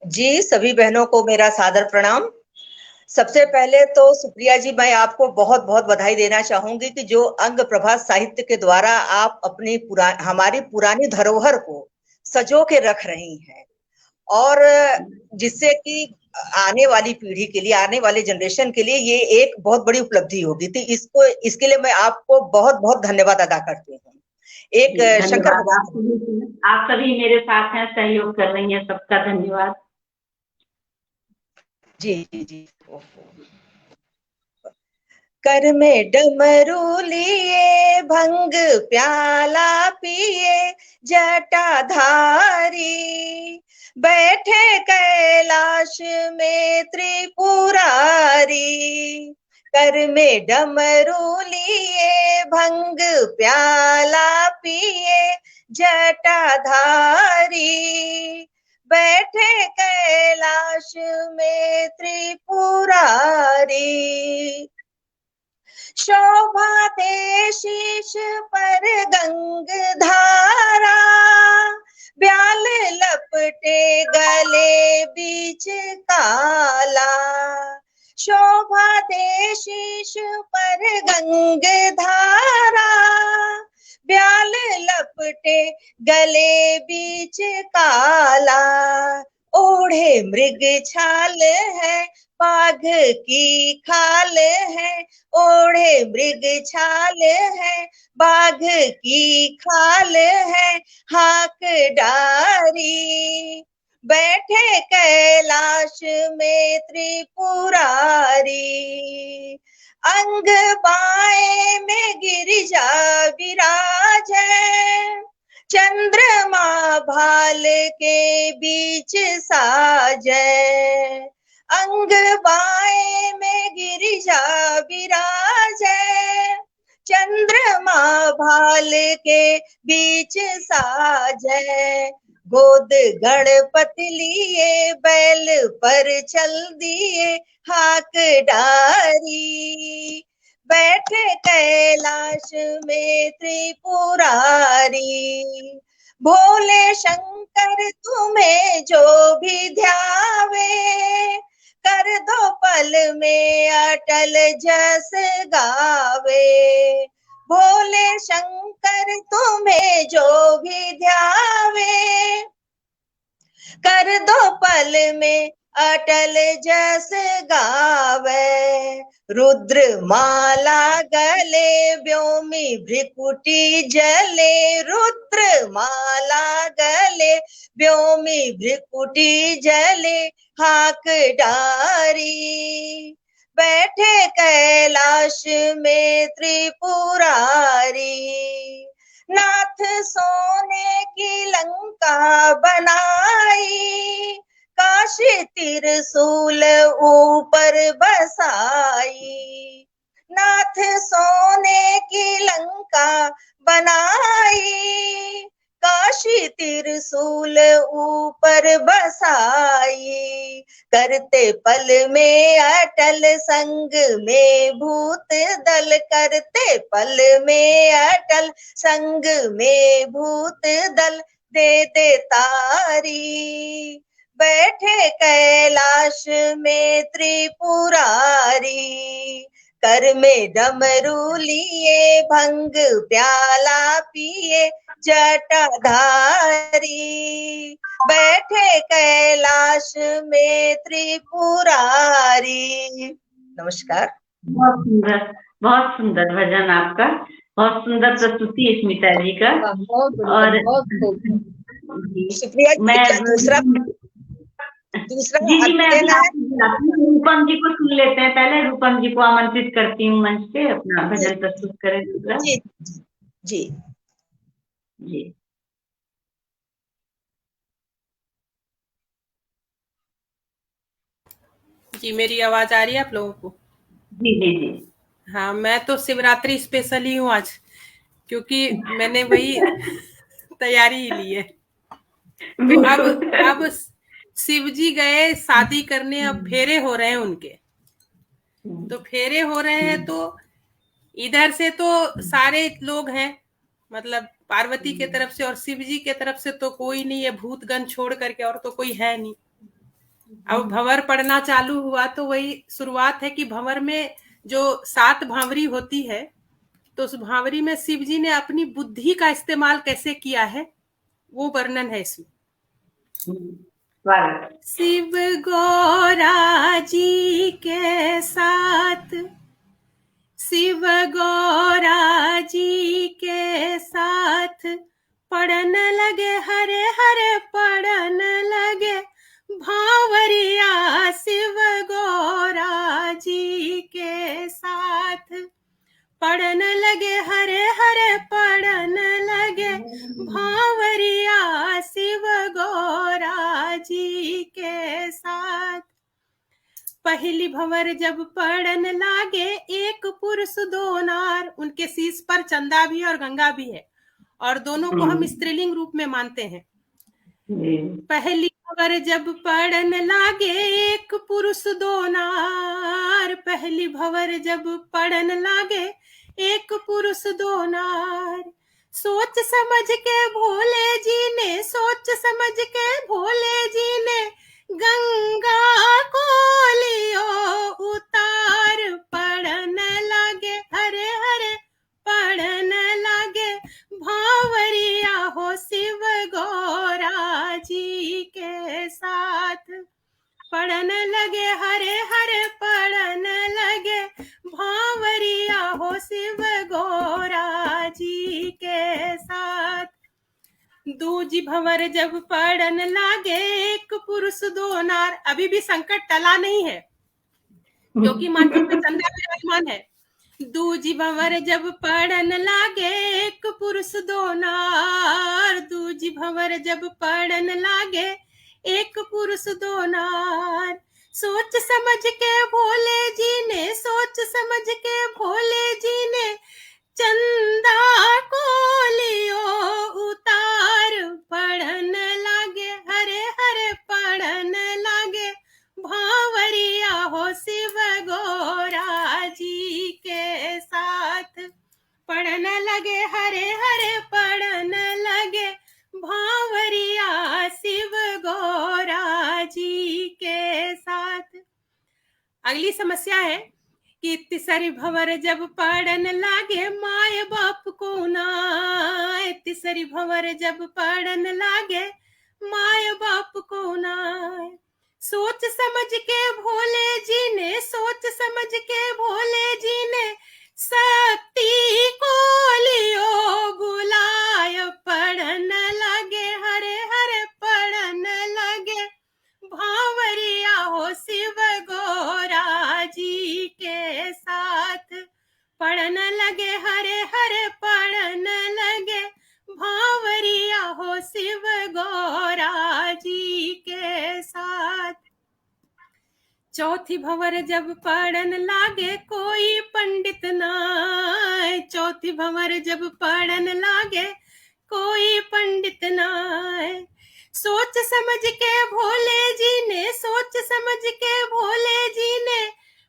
जी, सभी बहनों को मेरा सादर प्रणाम। सबसे पहले तो सुप्रिया जी, मैं आपको बहुत बहुत बधाई देना चाहूंगी कि जो अंग प्रभा साहित्य के द्वारा आप अपनी हमारी पुरानी धरोहर को सजो के रख रही हैं, और जिससे कि आने वाली पीढ़ी के लिए, आने वाले जनरेशन के लिए ये एक बहुत बड़ी उपलब्धि होगी। तो इसके लिए मैं आपको बहुत बहुत धन्यवाद अदा करती हूँ। एक शंकर धन्यवाद। भगवान, आप सभी मेरे साथ हैं, सहयोग कर रही हैं, सबका धन्यवाद। जी जी जी। कर में डमरू लिए, भंग प्याला पिए, जटाधारी बैठे कैलाश में त्रिपुरारी। कर में डमरू लिए, भंग प्याला पिए, जटाधारी बैठे कैलाश में त्रिपुरारी। शोभा दे शीश पर गंगधारा, ब्याल लपटे गले बीच काला। शोभा दे शीश पर गंगधारा, ब्याल लपटे गले बीच काला। ओढ़े मृग छाल है, बाघ की खाल है, ओढ़े मृग छाल है, बाघ की खाल है, हाक डारी बैठे कैलाश में त्रिपुरारी। अंग बाएं में गिरिजा विराज है, चंद्रमा भाल के बीच साजै। अंग बाएं में गिरिजा विराज है, चंद्रमा भाल के बीच साजै। गोद गणपति लिए, बैल पर चल दिए, हाक डारी बैठे कैलाश में त्रिपुरारी। भोले शंकर तुम्हें जो भी ध्यावे, कर दो पल में अटल जस गावे। भोले शंकर तुम्हें जो भी ध्यावे, कर दो पल में अटल जस गावे। रुद्र माला गले, व्योमी भ्रिकुटी जले, रुद्र माला गले, व्योमी भ्रिकुटी जले, हाक डारी बैठे कैलाश में त्रिपुरारी। नाथ सोने की लंका बनाई, काशी त्रिशूल ऊपर बसाई। नाथ सोने की लंका बनाई, काशी त्रिशूल ऊपर बसाई। करते पल में अटल, संग में भूत दल, करते पल में अटल, संग में भूत दल, दे दे तारी बैठे कैलाश में त्रिपुरारी। कर में डमरू लिए, भंग प्याला पिए, जटाधारी बैठे कैलाश में त्रिपुरारी। नमस्कार। बहुत सुंदर भजन आपका, बहुत सुंदर प्रस्तुति स्मिता जी का। और सुप्रिया जी, दूसरा जी मैं रूपम जी को सुन लेते हैं। पहले रूपम जी को आमंत्रित करती हूँ मंच पे, अपना भजन प्रस्तुत करें दूसरा। जी जी जी जी मेरी आवाज आ रही है आप लोगों को? जी जी जी। हाँ, मैं तो शिवरात्रि स्पेशल ही हूँ आज, क्योंकि मैंने वही तैयारी ही ली है। तो अब शिव जी गए शादी करने, अब फेरे हो रहे हैं उनके। तो फेरे हो रहे हैं तो इधर से तो सारे लोग हैं, मतलब पार्वती के तरफ से, और शिव जी के तरफ से तो कोई नहीं है, भूतगण छोड़ करके और तो कोई है नहीं। अब भंवर पढ़ना चालू हुआ तो वही शुरुआत है कि भंवर में जो 7 भांवरी होती है, तो उस भांवरी में शिव जी ने अपनी बुद्धि का इस्तेमाल कैसे किया है वो वर्णन है इसमें। शिव गौरा जी के साथ, शिव गौरा जी के साथ पढ़न लगे हरे हरे पढ़न लगे भांवरिया। शिव गौरा जी के साथ पढ़न लगे हरे हरे पढ़न लगे भांवरिया। शिव गौरा जी के साथ पहली भंवर जब पढ़न लागे, एक पुरुष दो नार। उनके शीश पर चंदा भी और गंगा भी है, और दोनों को हम स्त्रीलिंग रूप में मानते हैं। पहली भंवर जब पढ़न लागे, एक पुरुष दो नार। पहली भंवर जब पढ़न लागे, एक पुरुष दो नार। सोच समझ के भोले जी ने, सोच समझ के भोले जी ने गंगा को लियो उतार। पढ़न लागे हरे हरे पढ़न लागे भांवरिया हो शिव गौरा जी के साथ। पढ़न लगे हरे हरे पढ़न लगे भांवरिया हो शिव गौरा जी के साथ। दूजी भंवर जब पढ़न लागे, एक पुरुष दो नार। अभी भी संकट टला नहीं है, क्योंकि माथे पे चंदा विराजमान है। दूजी भंवर जब पढ़न लागे, एक पुरुष दो नार। दूजी भंवर जब पढ़न लागे, एक पुरुष दो नार। सोच समझ के भोले जी ने, सोच समझ के भोले जी ने चंदा को लियो उतार। पढ़न लागे हरे हरे पढ़न लागे भांवरिया हो शिव गौरा जी के साथ। पढ़न लगे हरे हरे पढ़न लगे भांवरिया शिव गौरा जी के साथ। अगली समस्या है कि तीसरी भंवर जब पढ़न लागे, माय बाप को नाय। तीसरी भंवर जब पढ़न लागे, माय बाप को नाय। सोच समझ के भोले जी ने, सोच समझ के भोले जी ने शक्ति को लियो बुलाय। पढ़न लगे हरे हरे पढ़न लगे भांवरिया हो शिव गौरा जी के साथ। पढ़न लगे हरे हरे पढ़न लगे भांवरिया हो शिव गौरा जी के साथ। चौथी भंवर जब पढ़न लागे, कोई पंडित नाय। चौथी भंवर जब पढ़न लागे, कोई पंडित नाय। सोच समझ के भोले जी ने, सोच समझ के भोले जी ने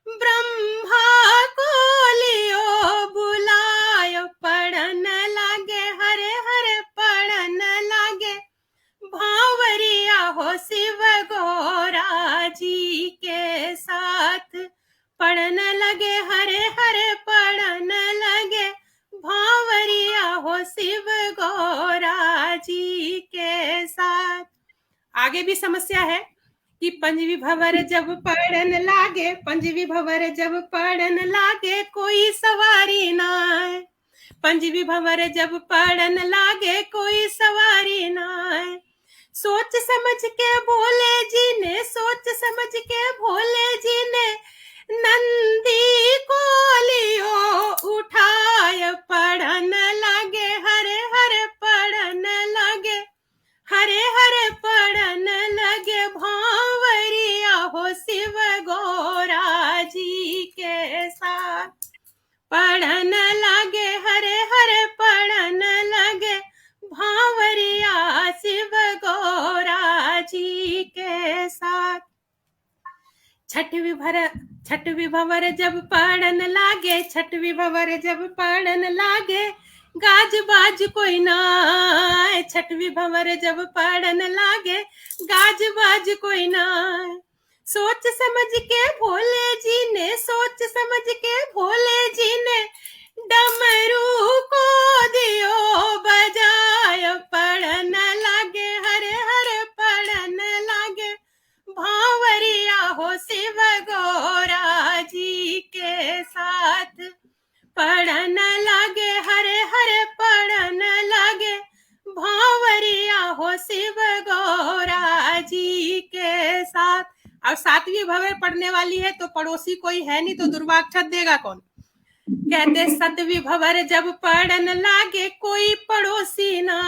ब्रह्मा को लियो बुलायो। पढ़न लागे हरे हरे पढ़न लागे भांवरिया हो शिव गौरा जी के साथ। पढ़न लगे हरे हरे पढ़न लगे भांवरिया हो शिव गौरा जी के साथ। आगे भी समस्या है कि पंचवी भंवर जब पढ़न लागे, पंचवी भंवर जब पढ़न लागे कोई सवारी नाय। पंचवी भंवर जब पढ़न लागे कोई सवारी नाय। सोच समझ के भोले जी ने, सोच समझ के भोले जी ने नंदी को लियो उठाय। पढ़न लागे हरे हरे पढ़न लागे हरे हरे पढ़न लगे भांवरिया हो शिव गौरा जी के साथ। पढ़न लागे हरे हरे पढ़न लगे भांवरिया शिव गौरा जी के साथ। छठवीं भंवर जब पढ़न लागे, छठवीं भंवर जब पढ़न लागे गाज बाज कोई नाय। छठवीं भंवर जब पढ़न लागे गाज बाज कोई नाय। सोच समझ के भोले जी ने, सोच समझ के भोले जी ने डमरू को दियो बजाय। पड़न लागे हरे हरे पड़न लागे भांवरिया हो शिव गौरा जी के साथ। पड़न लागे हरे हरे पड़न लागे भांवरिया हो शिव गौरा जी के साथ। अब 7वीं भंवर पढ़ने वाली है तो पड़ोसी कोई है नहीं तो दुर्वाक्षत देगा कौन। कहते 7वीं भंवर जब पढ़न लागे कोई पड़ोसी ना,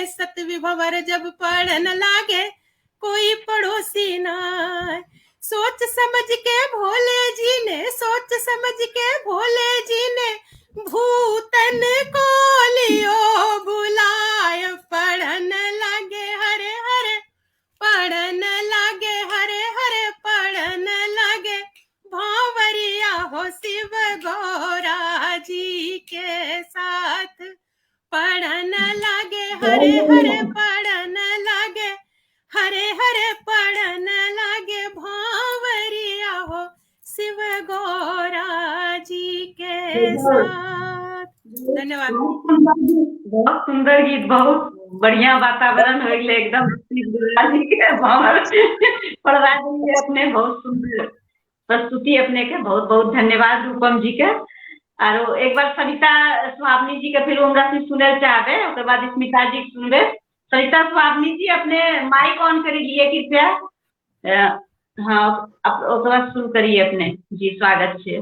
7वीं भंवर जब पढ़न लागे कोई पड़ोसी ना। सोच समझ के भोले जी ने, सोच समझ के भोले जी ने भूतन को लियो बुलाय। पढ़न लागे हरे हरे पढ़न लागे हरे हरे पढ़न लागे भांवरिया हो शिव गौरा जी के साथ। पढ़न लागे हरे हरे पढ़न लागे हरे हरे पढ़न लागे भांवरिया हो शिव गौरा जी के साथ। धन्यवाद। बहुत सुंदर गीत, बहुत बढ़िया वातावरण हो गए एकदम। दुर्गा जी के भंवर पढ़वा देंगे अपने, बहुत सुंदर प्रस्तुति अपने के, बहुत बहुत धन्यवाद रूपम जी के। और एक बार सविता स्वामी जी के फिर उनका सुनल चाहे, उसके बाद स्मिता जी सुनबे। सविता स्वामी जी अपने माइक ऑन कर लिए कृपया। हाँ, उसके बाद शुरू करिए अपने जी, स्वागत है।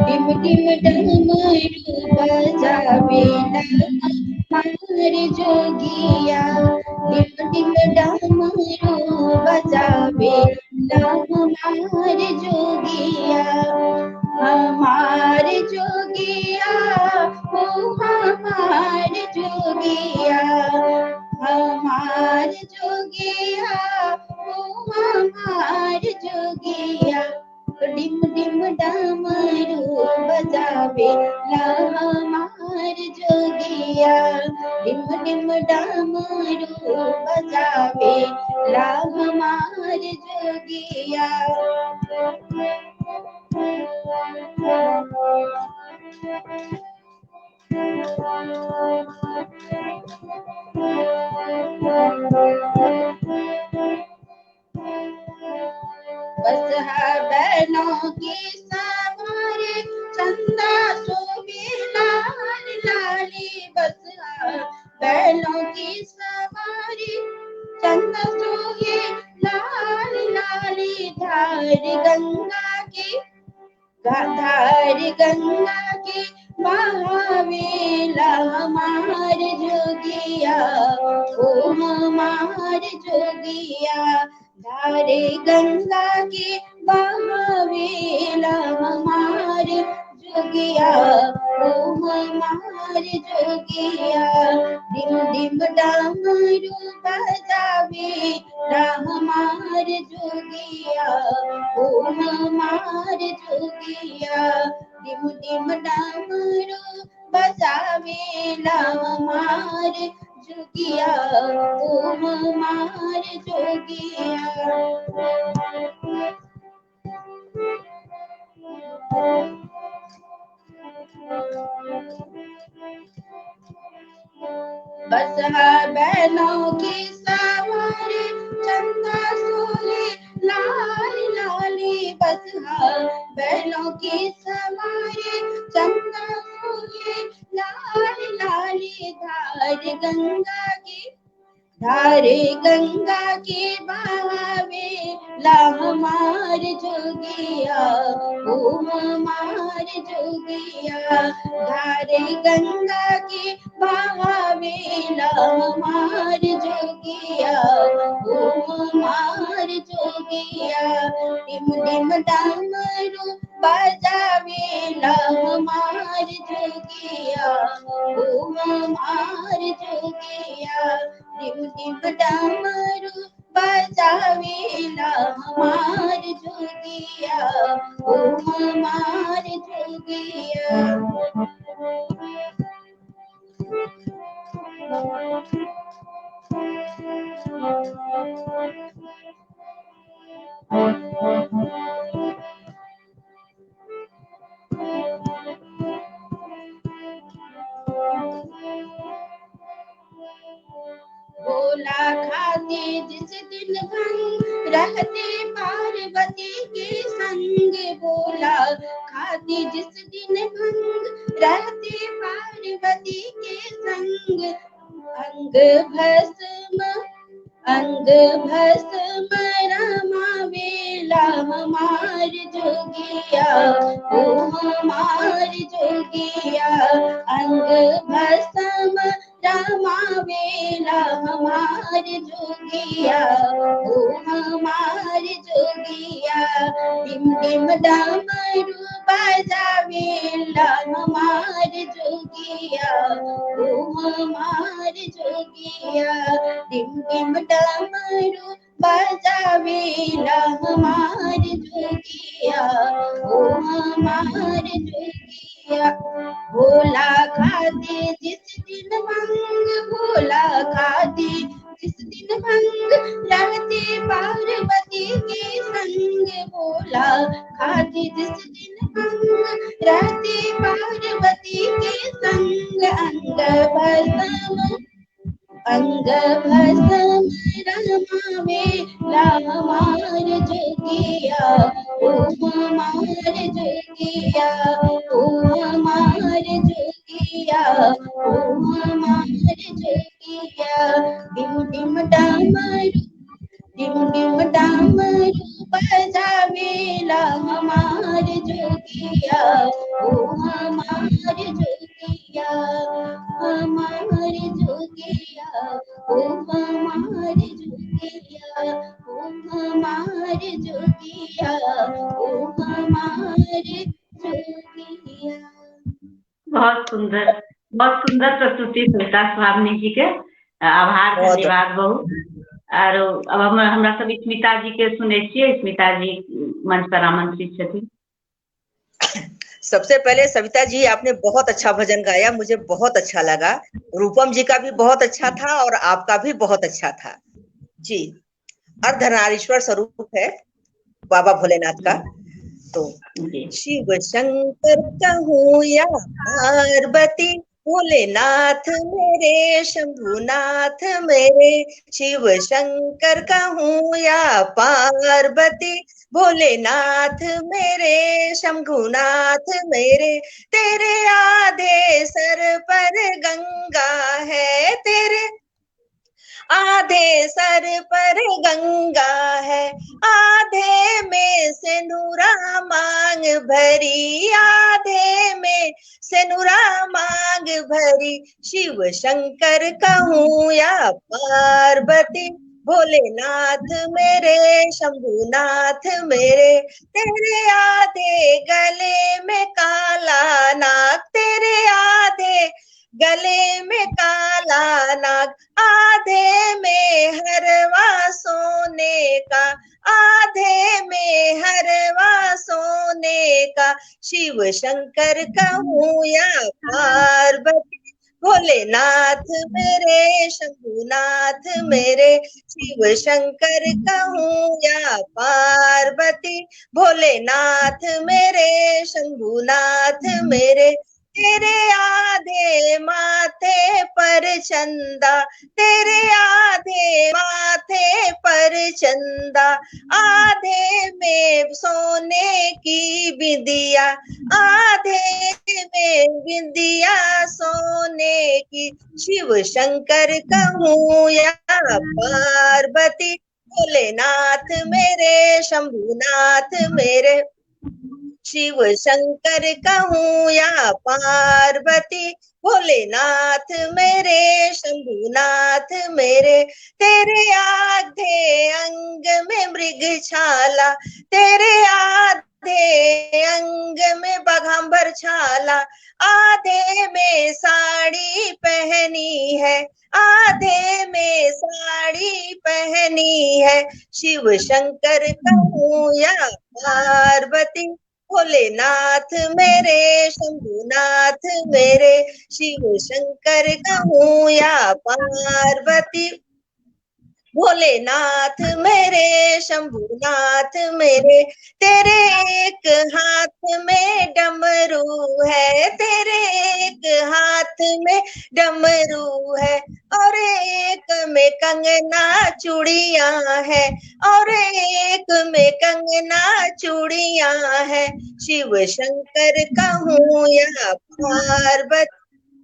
टिम टिम डमरू बजावे हमार जोगिया। टिम टिम डमरू बजावे हमार जोगिया। हमार जोगिया हो हमार जोगिया। हमार जोगिया हो हमार जोगिया। डिम डिम डमरू बजावे हमार जोगिया। डिम डिम डमरू बजावे हमार जोगिया। बस बैलों की सवारी चंदा शोभे लाल लाली। बस बैलों की सवारी चंदा शोभे लाल लाली। धार गंगा की बहावेला हमार जोगिया। ओ हमार जोगिया। धारे गंगा के बहावेला हमार जोगिया। ओ हमार जोगिया। डिम डिम डमरू बजावे हमार जोगिया। ओ हमार जोगिया। डिम डिम डमरू बजावे हमार जोगिया। ओ हमार जोगिया। बस बैलों की सवारी चंदा सोहे लाल लाली। बस बैलों की सवारी चंदा सोहे लाल लाली। धारे गंगा के बहावे हमार जोगिया। ओ हमार जोगिया। धारे गंगा के बहावे हमार जोगिया। ओ हमार जोगिया। डिम डिम डमरू बजावे हमार जोगिया। डमरू बजावेला हमार जोगिया, ओ हमार जोगिया। भोला खाते जिस दिन भंग रहते पार्वती के संग, भोला खाते जिस दिन भंग रहते पार्वती के संग, अंग भस्म रमावेला हमार जोगिया, ओ हमार जोगिया। अंग भस्म रमावेला हमार जोगिया, ओ हमार जोगिया। टिम टिम डमरू बजावेला हमार जोगिया, ओ हमार जोगिया। टिम टिम डमरू बजावेला हमार जोगिया, ओ हमार जोगिया। भोला खाते जिस दिन भंग, भोला खाते जिस दिन भंग रहते पार्वती के संग, भोला खाते जिस दिन भंग रहते पार्वती के संग, अंग भस्म रमावेला हमार जोगिया, ओ हमार जोगिया, ओ हमार जोगिया, ओ हमार जोगिया। डिम डिम डमरू बजावेला हमार जोगिया, ओ हमार जोगिया, हमार जोगिया, ओ हमार जोगिया, ओ हमार जोगिया, ओ हमार जोगिया। बहुत सुंदर प्रस्तुति सविता सुहागिनी जी के, आभार, धन्यवाद बहुत। और अब हमरा सब स्मिता जी के सुने छियै। स्मिता जी मंच पर आमंत्रित छथिन। सबसे पहले सविता जी, आपने बहुत अच्छा भजन गाया, मुझे बहुत अच्छा लगा। रूपम जी का भी बहुत अच्छा था और आपका भी बहुत अच्छा था जी। अर्धनारीश्वर स्वरूप है बाबा भोलेनाथ का। तो शिव शंकर कहूँ या पार्वती, भोलेनाथ मेरे शंभुनाथ मेरे। शिव शंकर कहूँ या पार्वती, भोलेनाथ मेरे शंभुनाथ मेरे। तेरे आधे सर पर गंगा है, तेरे आधे सर पर गंगा है, आधे में सिंदूरा मांग भरी, आधे में सिंदूरा मांग भरी। शिव शंकर कहूँ या पार्वती, भोलेनाथ मेरे शंभुनाथ मेरे। तेरे आधे गले में काला नाग, तेरे आधे गले में काला नाग, आधे में हरवा सोने का, आधे में हरवा सोने का। शिव शंकर कहूँ या पार्वती, भोलेनाथ मेरे शंभुनाथ मेरे। शिव शंकर कहूँ या पार्वती, भोलेनाथ मेरे शंभुनाथ मेरे। तेरे आधे माथे पर चंदा, तेरे आधे माथे पर चंदा, आधे में सोने की बिंदिया, आधे में बिंदिया सोने की। शिव शंकर कहूँ या पार्वती, भोलेनाथ मेरे शंभुनाथ मेरे। शिव शंकर कहूँ या पार्वती, भोलेनाथ मेरे शंभुनाथ मेरे। तेरे आधे अंग में मृग छाला, तेरे आधे आधे अंग में बाघांबर छाला, आधे में साड़ी पहनी है, आधे में साड़ी पहनी है। शिव शंकर कहूँ या पार्वती, भोलेनाथ मेरे, शंभुनाथ मेरे, शिव शंकर कहूँ या पार्वती, भोलेनाथ मेरे, शंभुनाथ मेरे। तेरे एक हाथ में डमरू है, तेरे एक हाथ में डमरू है, और एक में कंगना चूड़ियां है, और एक में कंगना चूड़ियां है। शिव शंकर कहूँ या पार्वती,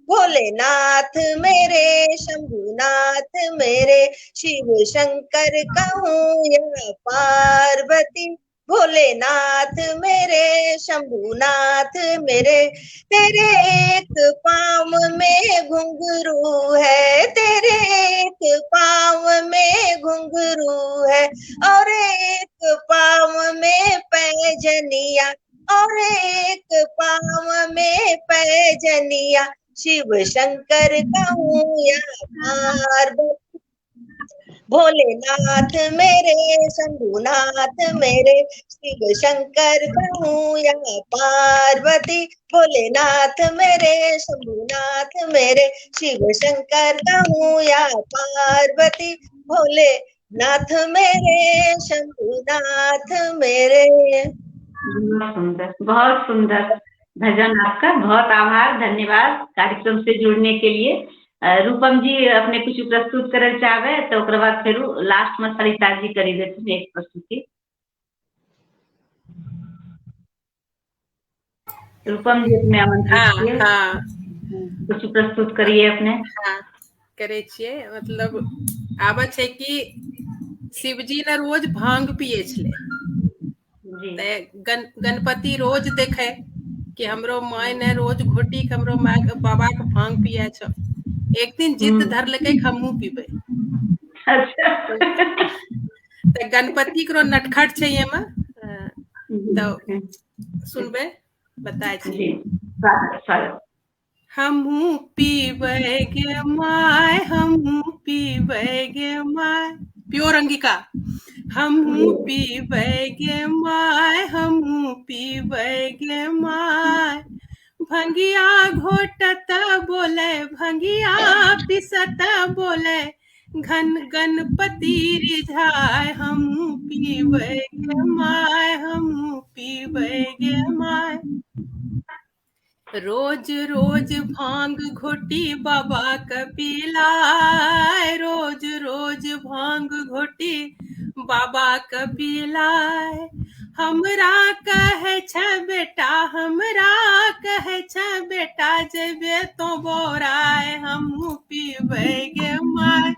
भोलेनाथ मेरे, शंभुनाथ मेरे, शिव शंकर कहूँ या पार्वती, भोलेनाथ मेरे, शंभुनाथ मेरे। तेरे एक पाँव में घुंघरू है, तेरे एक पाँव में घुंघरू है, और एक पाँव में पैजनिया, और एक पाँव में पैजनिया। शिव शंकर कहूँ या पार्वती, भोलेनाथ मेरे, शंभुनाथ मेरे, शिव शंकर कहूँ या पार्वती, भोलेनाथ मेरे, शंभुनाथ मेरे, शिव शंकर कहूँ या पार्वती, भोलेनाथ मेरे, शंभुनाथ मेरे। बहुत सुंदर, बहुत सुंदर भजन आपका। बहुत आभार, धन्यवाद कार्यक्रम से जुड़ने के लिए। रूपम जी अपने कुछ प्रस्तुत करल चाहे तो ओकर बाद फिर लास्ट में सरिता जी करी देते एक प्रस्तुति। रूपम जी अपने आमंत्रित किए। हाँ कुछ प्रस्तुत करिए अपने। हाँ करे छिए। मतलब आबे छै कि शिवजी ने रोज भांग पिए छले, गणपति रोज देखे कि हमरो माय ने रोज घोटी के हमरो माय के बाबा के भांग पिए छ। एक दिन जिद धर लेके हमहू पीबे। तो गणपति करो नटखट छै ये में, तो सुनबे बताए छी। हमहू पीबे गे माय, हमहू पीबे गे माय, प्योर अंगिका। हमहू पीबे गे माय, हमहू पीबे गे माय, भंगिया घोटत बोले, भंगिया पिसत बोले, घन गणपति रिझाय, हमहू पीबे गे माय, हमहू पीबे गे माय। रोज रोज भांग घोटी बाबा के पिलाय, रोज रोज भांग घोटी बाबा के पिलाय। हमरा कहे छ बेटा, हमरा कहे छ बेटा, जेबे तो बोराय, हमहू पीबे गे माय,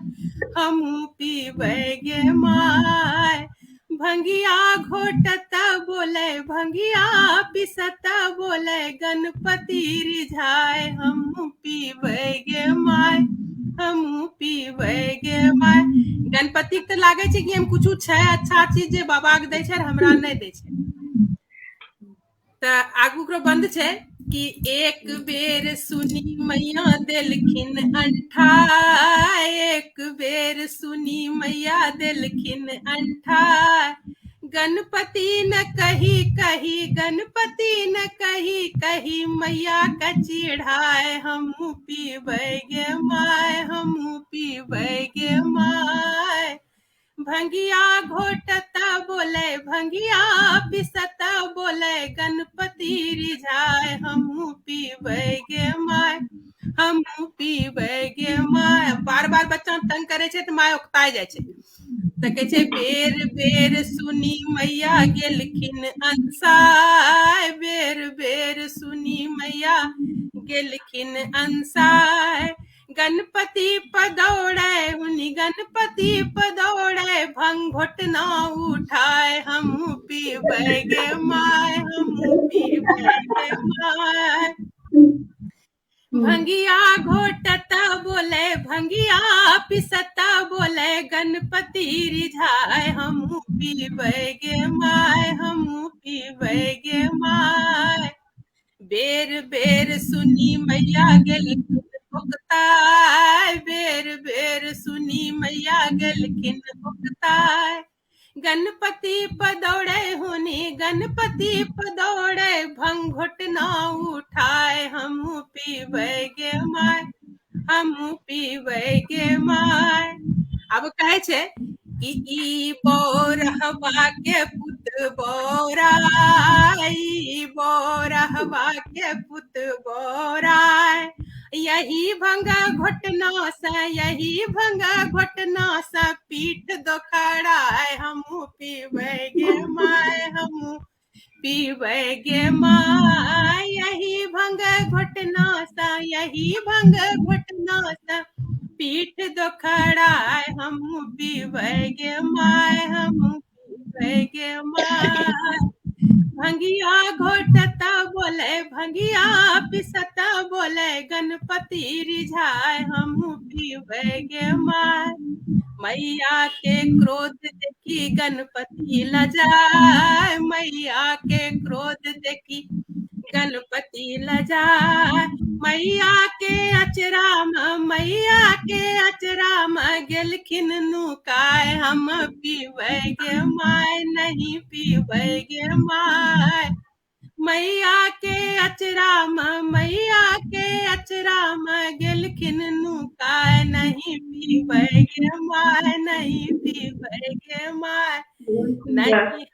हमहू पीबे गे माय। भंगिया घोटत बोले, भंगिया पिसत बोले, गणपति रिझाय, हमहू पीबे गे माय, हमहू पीबे गे माय। गणपति के तो लागे छै कि हम कुछ अच्छा चीज जे बाबा के दै छै हमरा नहीं दै छै। तो आगू करो बंद छै कि एक बेर सुनी मैया देलखिन अंठा, एक बेर सुनी मैया देलखिन अंठा। गणपति न कही कही, गणपति न कही कही, मैया का चिढ़ाए, हमहू पीबे गे माय, हमहू पीबे गे माय। भंगिया घोटता बोले, भंगिया पिसता बोले, गणपति रिझाय, हमहू पीबे गे माय, हमहू पीबे गे माय। बार बार बच्चा तंग करे छै तो माय ओकताय जाय छै। तो कहे छै बेर बेर सुनी मैया गेलखिन अंसाय, बेर बेर सुनी मैया गेलखिन अंसाय। गणपति पदौड़े उनी, गणपति पदौड़े, भंग घोटना उठाए, हमहू पीबे गे माय, हमहू पीबे गे माय। भंगिया घोटता बोले भंगिया पिसता बोले गणपति रिझाए हमू पीबै गे माय हमू पीबै गे माय। बेर बेर सुनी मैया गेलखिन भुगताय बेर बेर सुनी मैया गेलखिन भुगताय। गणपति पदौड़े होनी गणपति पदौड़े भंग घोटना उठाए हमू पीबै गे माय हमू पीबै गे माय। अब कहे छे ई बौरहवा के पुत बौराय ई बौरहवा के पुत बौराय। यही भंगा घोटना से यही भंगा घोटना से पीठ दोखड़ाय हमू पीबै गे माय हमू पीबै गे माय। यही भंग घोटना से यही भंग घोटना से पीठ दोखड़ाय हमू पीबै गे माय हमू पीबै गे माय। भंगिया घोटता बोले भंगिया पिसता बोले गणपति रिझाए हमू पीबै गे माय। मैया के क्रोध देखी गणपति लजाए मैया के क्रोध देखी गणपति लजाए। मैया के अचरा में गेलखिन नुकाय हम पीबै गे माय नहीं पीबै गे माय। मैया के अचरा में गेलखिन नुकाय नहीं पीबै गे माय नहीं पीबै गे माय। नहीं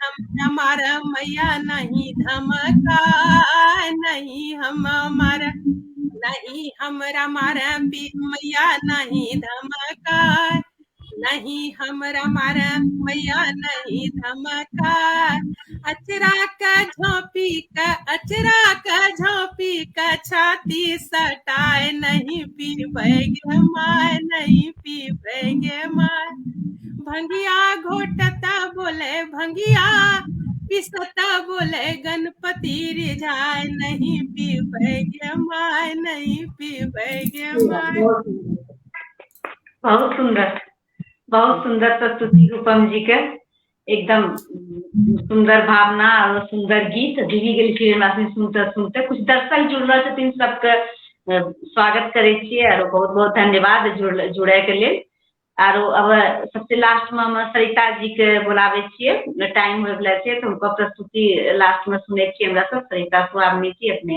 हमारा मैया नहीं धमकाय नहीं हमारा नहीं हमरा मारा मैया नहीं धमकाय नहीं हमरा मारा मैया नहीं धमकाय। अचरा का झोंपी का छाती सटाए नहीं पीबै गे माय नहीं पीबै गे माय। भंगिया घोटता बोले भंगिया पिसता बोले गणपति रिझाए नहीं पीबै गे माय नहीं पीबै गे माय। बहुत सुंदर प्रस्तुति रूपम जी के एकदम सुंदर भावना और सुंदर गीत दीदी गेल फिर सुनते कुछ दर्शक जुड़ रहे छथिन सबके स्वागत करे छियै और बहुत बहुत धन्यवाद जुड़े के लिए। और अब सबसे लास्ट में हम सरिता जी के बुलावे छियै टाइम हो गया छै तो उनका प्रस्तुति लास्ट में सुने छियै हमरा सब। सरिता स्वामी जी अपने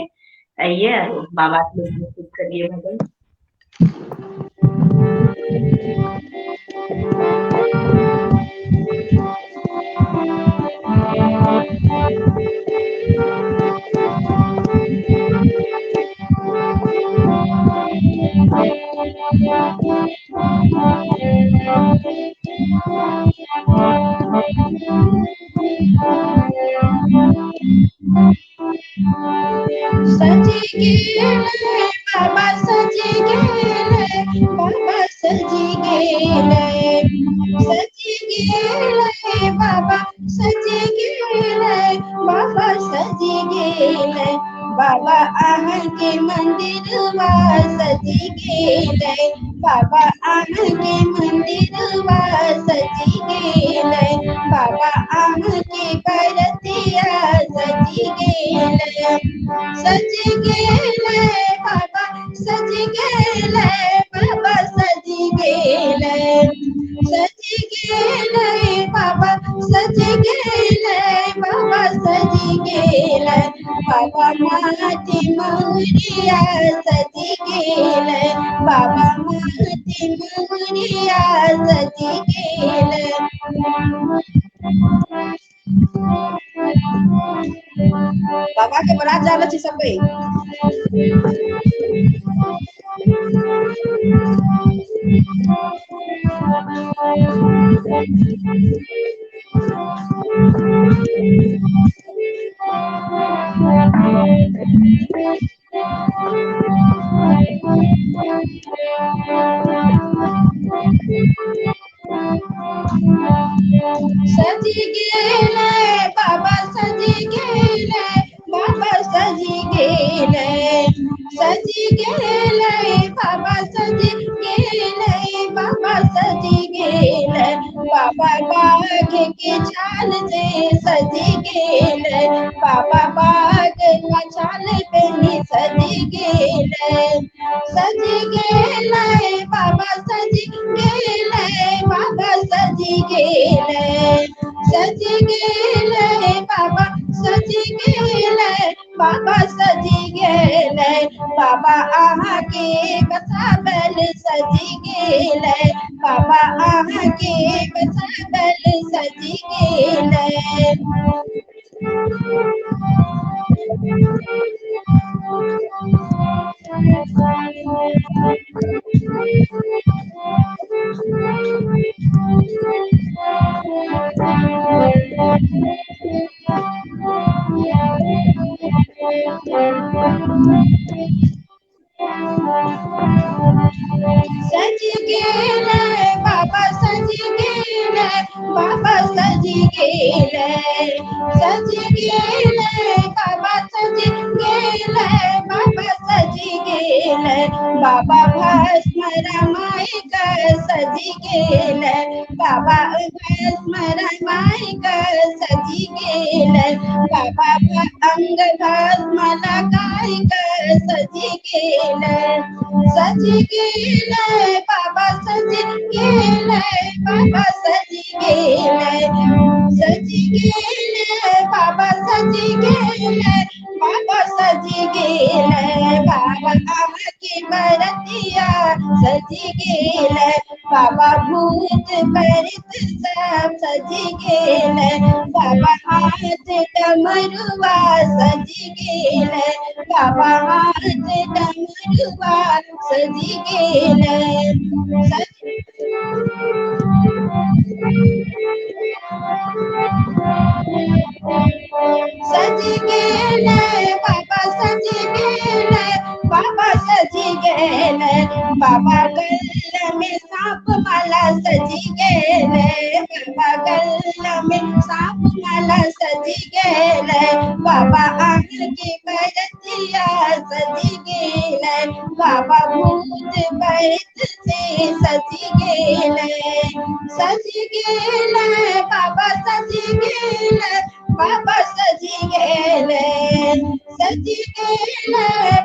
आइए और बाबा के प्रस्तुत करिए भजन। सजी गेले बाबा सजी गेले बाबा सजी गेले सजी गेले बाबा सजी गेले बाबा सजी गेले। बाबा आहन के मंदिरवा सजी गेले बाबा आहन के मंदिरवा सजी गेले बाबा आहन के बरतिया सजी गेले सजी गेले बाबा सजी गेले बाबा सजी गेले सजी गेले बाबा सजी गेले बाबा सजी गेले बाबा माटी मौरिया सजी गेले बाबा माटी मौरिया सजी गेले। बाबा के बरात जावे छी सब कोई। सजी गेले बाबा सजी गेले बाबा सजी गेले सजी गेले बाबा बाघ के छाल से सजी गेल, बाबा बाघ का छाल पे सजी गेल, सजी गेल बाबा सजी गेल, बाबा सजी गेल, सजी गेल बाबा सजी गेल, बाबा सजी गेल, बाबा आहा के बसावल सजी गेल, बाबा आहा के बसावल सजी गेल। सजी गेल बाबा सजी गेल, बाबा सजी गेल, सजी गेल बाबा सजी गेल, बाबा सजी गेल, बाबा भस्म रमाई कर सजी गेल, बाबा भस्म रमाई कर सजी गेल, बाबा अंग भस्म लगाई कर सजी गेल, सजी गेल बाबा सजी गेल, बाबा सजी गेल, सजी गेल बाबा सजी गेल, बाबा सजी गेल, बाबा आहा की बरतिया सजी गेल, बाबा भूत प्रेत सब सजी गेल, बाबा हाथ डमरुआ सजी गेल, बाबा हाथ डमरुआ सजी गेल, सजी गेल बाबा सजी गेल, बाबा सजी गेल, बाबा गल में सांप माला सजी गेल, बाबा गल में सांप माला सजी गेल, बाबा आंगन की बरतिया सजी गेल, बाबा भूत प्रेत से सजी गेल, सजी गेल बाबा सजी गेल, बाबा सजी गेल, सजी गेल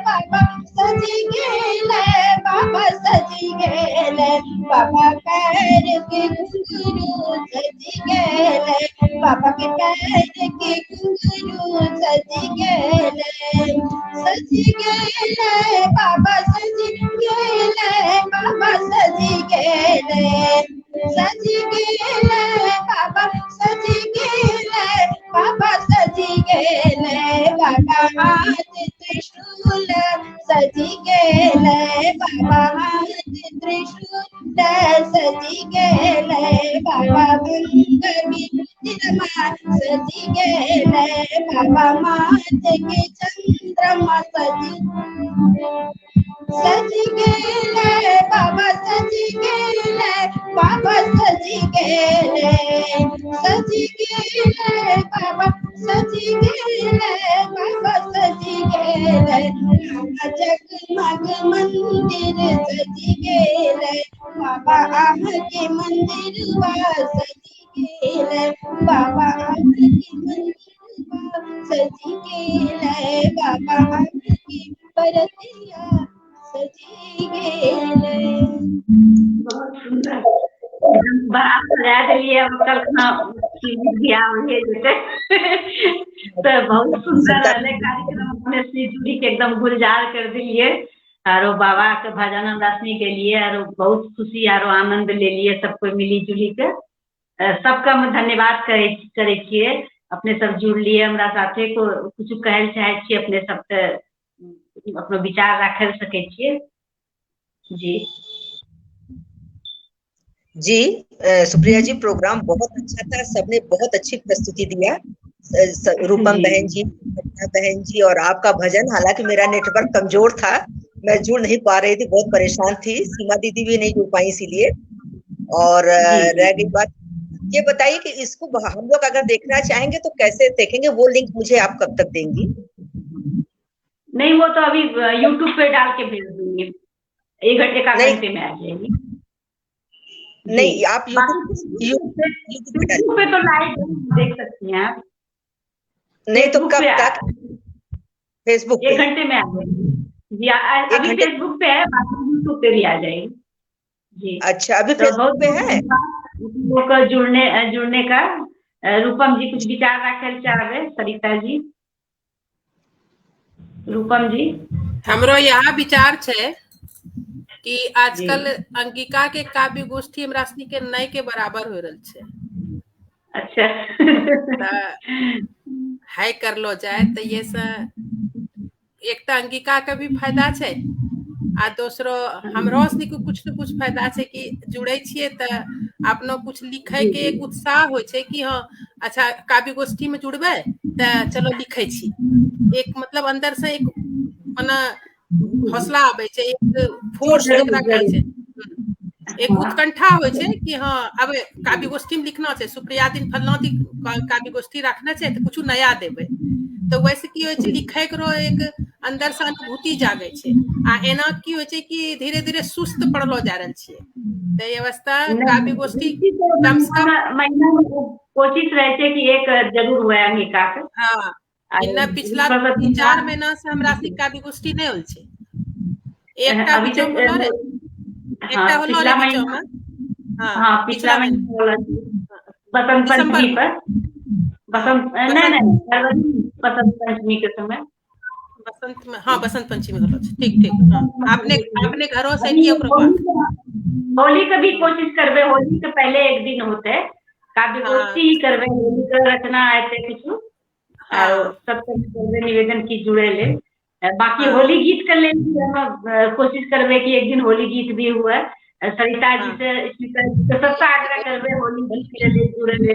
बाबा सजी गेल, बाबा सजी गेल, बाबा पैर के घुंघरू सजी गेल, बाबा के पैर के घुंघरू सजी गेल, सजी गेल बाबा सजी गेल, बाबा सजी गेल, सजी गेल बाबा सजी गेल, बाबा सजी गेल, बाबा हाथ त्रिशूल सजी गेल, बाबा हाथ त्रिशूल सजी गेल, बाबा गंग विद्रमा सजी गेल, बाबा माथ के चंद्रमा सजी गेल, बाबा सजी गेल, बाबा सजी गेल, सजी गेल बाबा सजी गेल, बाबा सजी गेल, जगमग मंदिर सजी गेल, बाबा आह के मंदिर सजी गेल, बाबा आह के मंदिर सजी गेल, बाबा आह की बरतिया सजी गेल। बहुत सुंदर, एकदम बड़ा सजा दिलिए कल्पना तो बहुत सुंदर रहले कार्यक्रम, अपने श्री जुड़ी के एकदम गुलजार कर दिलिए, और बाबा के भजन हमरा सुनी के लिए और बहुत खुशी और आनंद ले लिए, सब कोई मिली जुली के सबका हम धन्यवाद करे छिए, अपने सब जुड़ लिए हमरा साथे को कुछ कहल चाहे छिए, अपने सबके अपनो विचार रख सके छिए। जी जी सुप्रिया जी, प्रोग्राम बहुत अच्छा था, सबने बहुत अच्छी प्रस्तुति दिया, रूपम बहन जी, बहन जी और आपका भजन। हालांकि मेरा नेटवर्क कमजोर था, मैं जुड़ नहीं पा रही थी, बहुत परेशान थी, सीमा दीदी भी नहीं जुड़ पाई इसीलिए। और रह गई बात, ये बताइए कि इसको हम लोग अगर देखना चाहेंगे तो कैसे देखेंगे? वो लिंक मुझे आप कब तक देंगी? नहीं, वो तो अभी YouTube पे डाल के भेज दूंगी, 1 घंटे का घंटे में आ जाएगी। नहीं, आप बाकी यूट्यूब पे फेसबुक पे तो लाइव देख सकती हैं आप। नहीं तो फेसबुक कब पे तक फेसबुक 1 पे? घंटे में आ जाएगी जी। अभी घंटे? फेसबुक पे है, बाकी यूट्यूब पे भी आ जाएगी जी। अच्छा, अभी तो फेसबुक पे है। लोग का जुड़ने का। रूपम जी कुछ विचार रखे चाहे, सरिता जी, रूपम जी। हमरो यहाँ विचार छे कि आजकल अंगिका के काव्य गोष्ठी हमरा सनी के नए के बराबर हो रहल छे। अच्छा है करलो जाए तो ये से एक तो अंगिका के भी फायदा छे, आ दोसरो हमरो सनी के कुछ न कुछ फायदा छे कि जुड़े छिए त अपनो कुछ लिखे के एक उत्साह हो छे कि हाँ अच्छा काव्य गोष्ठी में जुड़बे त चलो लिखे छी। एक मतलब अंदर से एक मने हौसला आवे छे, एक फोर्स जेकरा कहे छे, एक उत्कंठा हो छे कि हाँ अब काव्य गोष्ठी में लिखना छे, सुप्रिया दिन फलना दिन काव्य गोष्ठी रखना छे तो कुछ नया देबे। तो वैसे की होय छे लिखे करो एक अंदर से अनुभूति जागे छे। आ एना की होय छे कि धीरे धीरे सुस्त पड़लो जा रहल छिए। तो ये अवस्था काव्य गोष्ठी कम से कम महीना में कोशिश रहे छे कि एक जरूर हुए अंगिका के। हाँ इन्ना पिछला 3-4 महीना से हमरा से काव्य गोष्ठी नहीं होल छे। एकटा अभी बीचो में होलो रे, एकटा होलो रे बीचो में। हाँ पिछला महीना होला बसंत पंचमी पर। नहीं फरवरी बसंत पंचमी के समय। बसंत में, हाँ बसंत पंचमी होलो छे। ठीक ठीक। हाँ आपने घरों से किया प्रभाव। होली का भी कोशिश करबे, होली के पहले एक दिन होते काव्य गोष्ठी ही करबे, होली का रचना आते कुछ और सब करबे निवेदन की जुड़े ले। बाकी होली गीत कर ले कोशिश करबे कि एक दिन होली गीत भी हुआ। सरिता जी से सबका आग्रह करबे होली गीत के लिए जुड़े ले।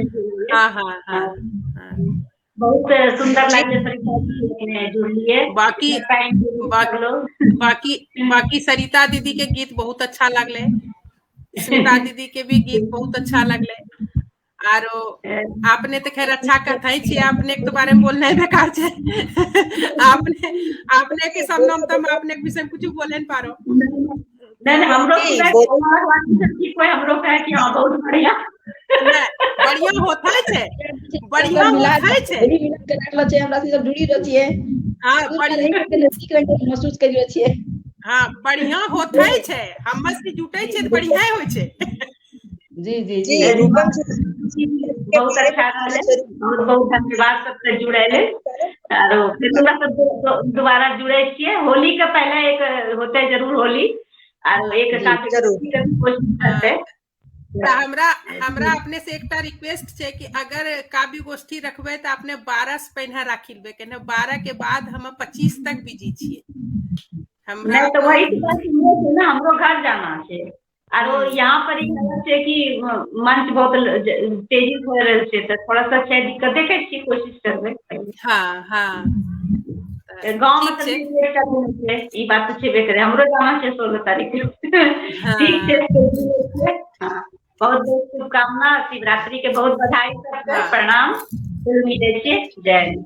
बहुत सुंदर लगे सरिता जी ने जुड़ लिए। बाकी सरिता दीदी के गीत बहुत अच्छा लगले, स्मिता दीदी के भी गीत बहुत अच्छा लगले। आरो आपने तो खैर अच्छा कथाई छी, आपने के तो बारे में बोलना ही बेकार छे। आपने के सब नाम तम आपने के विषय कुछ बोले न पारो। नहीं हमरो कोई हमरो कहे कि हां बहुत बढ़िया बढ़िया होता है, बढ़िया होता है। मिनट के रखलो छे, हमरा से सब जुड़ी रहल छिए। हां बढ़िया के नजदीक में महसूस करियो छिए। हां बढ़िया होता है, हम से जुटे छे तो बढ़िया होय छे। जी जी जी रूपम जी बहुत अच्छा रहे, बहुत धन्यवाद सबसे जुड़े ले। आरो फिर हमरा सब दोबारा जुड़े छिए। होली का पहले एक होते जरूर होली और एक काफी कोशिश करते। हमरा अपने से एकटा रिक्वेस्ट छे कि अगर काव्य गोष्ठी रखबे तो अपने 12 से पहले राखी लेबे, केने 12 के बाद हम 25 तक बिजी छिए। हमरा तो वही ना हमरो घर जाना छे और यहाँ पर छे कि मंच बहुत तेजी हो रहल छे तो थोड़ा सा छे दिक्कत देखे छी, कोशिश करबे। हां हां गांव में तो ई बात तो छेबे करे, हमरो जाना छे 16 तारीख के। ठीक छे। हां बहुत बहुत शुभकामना, शिवरात्रि के बहुत बधाई सबके, प्रणाम, फिर मिले छिए। जय हिंद।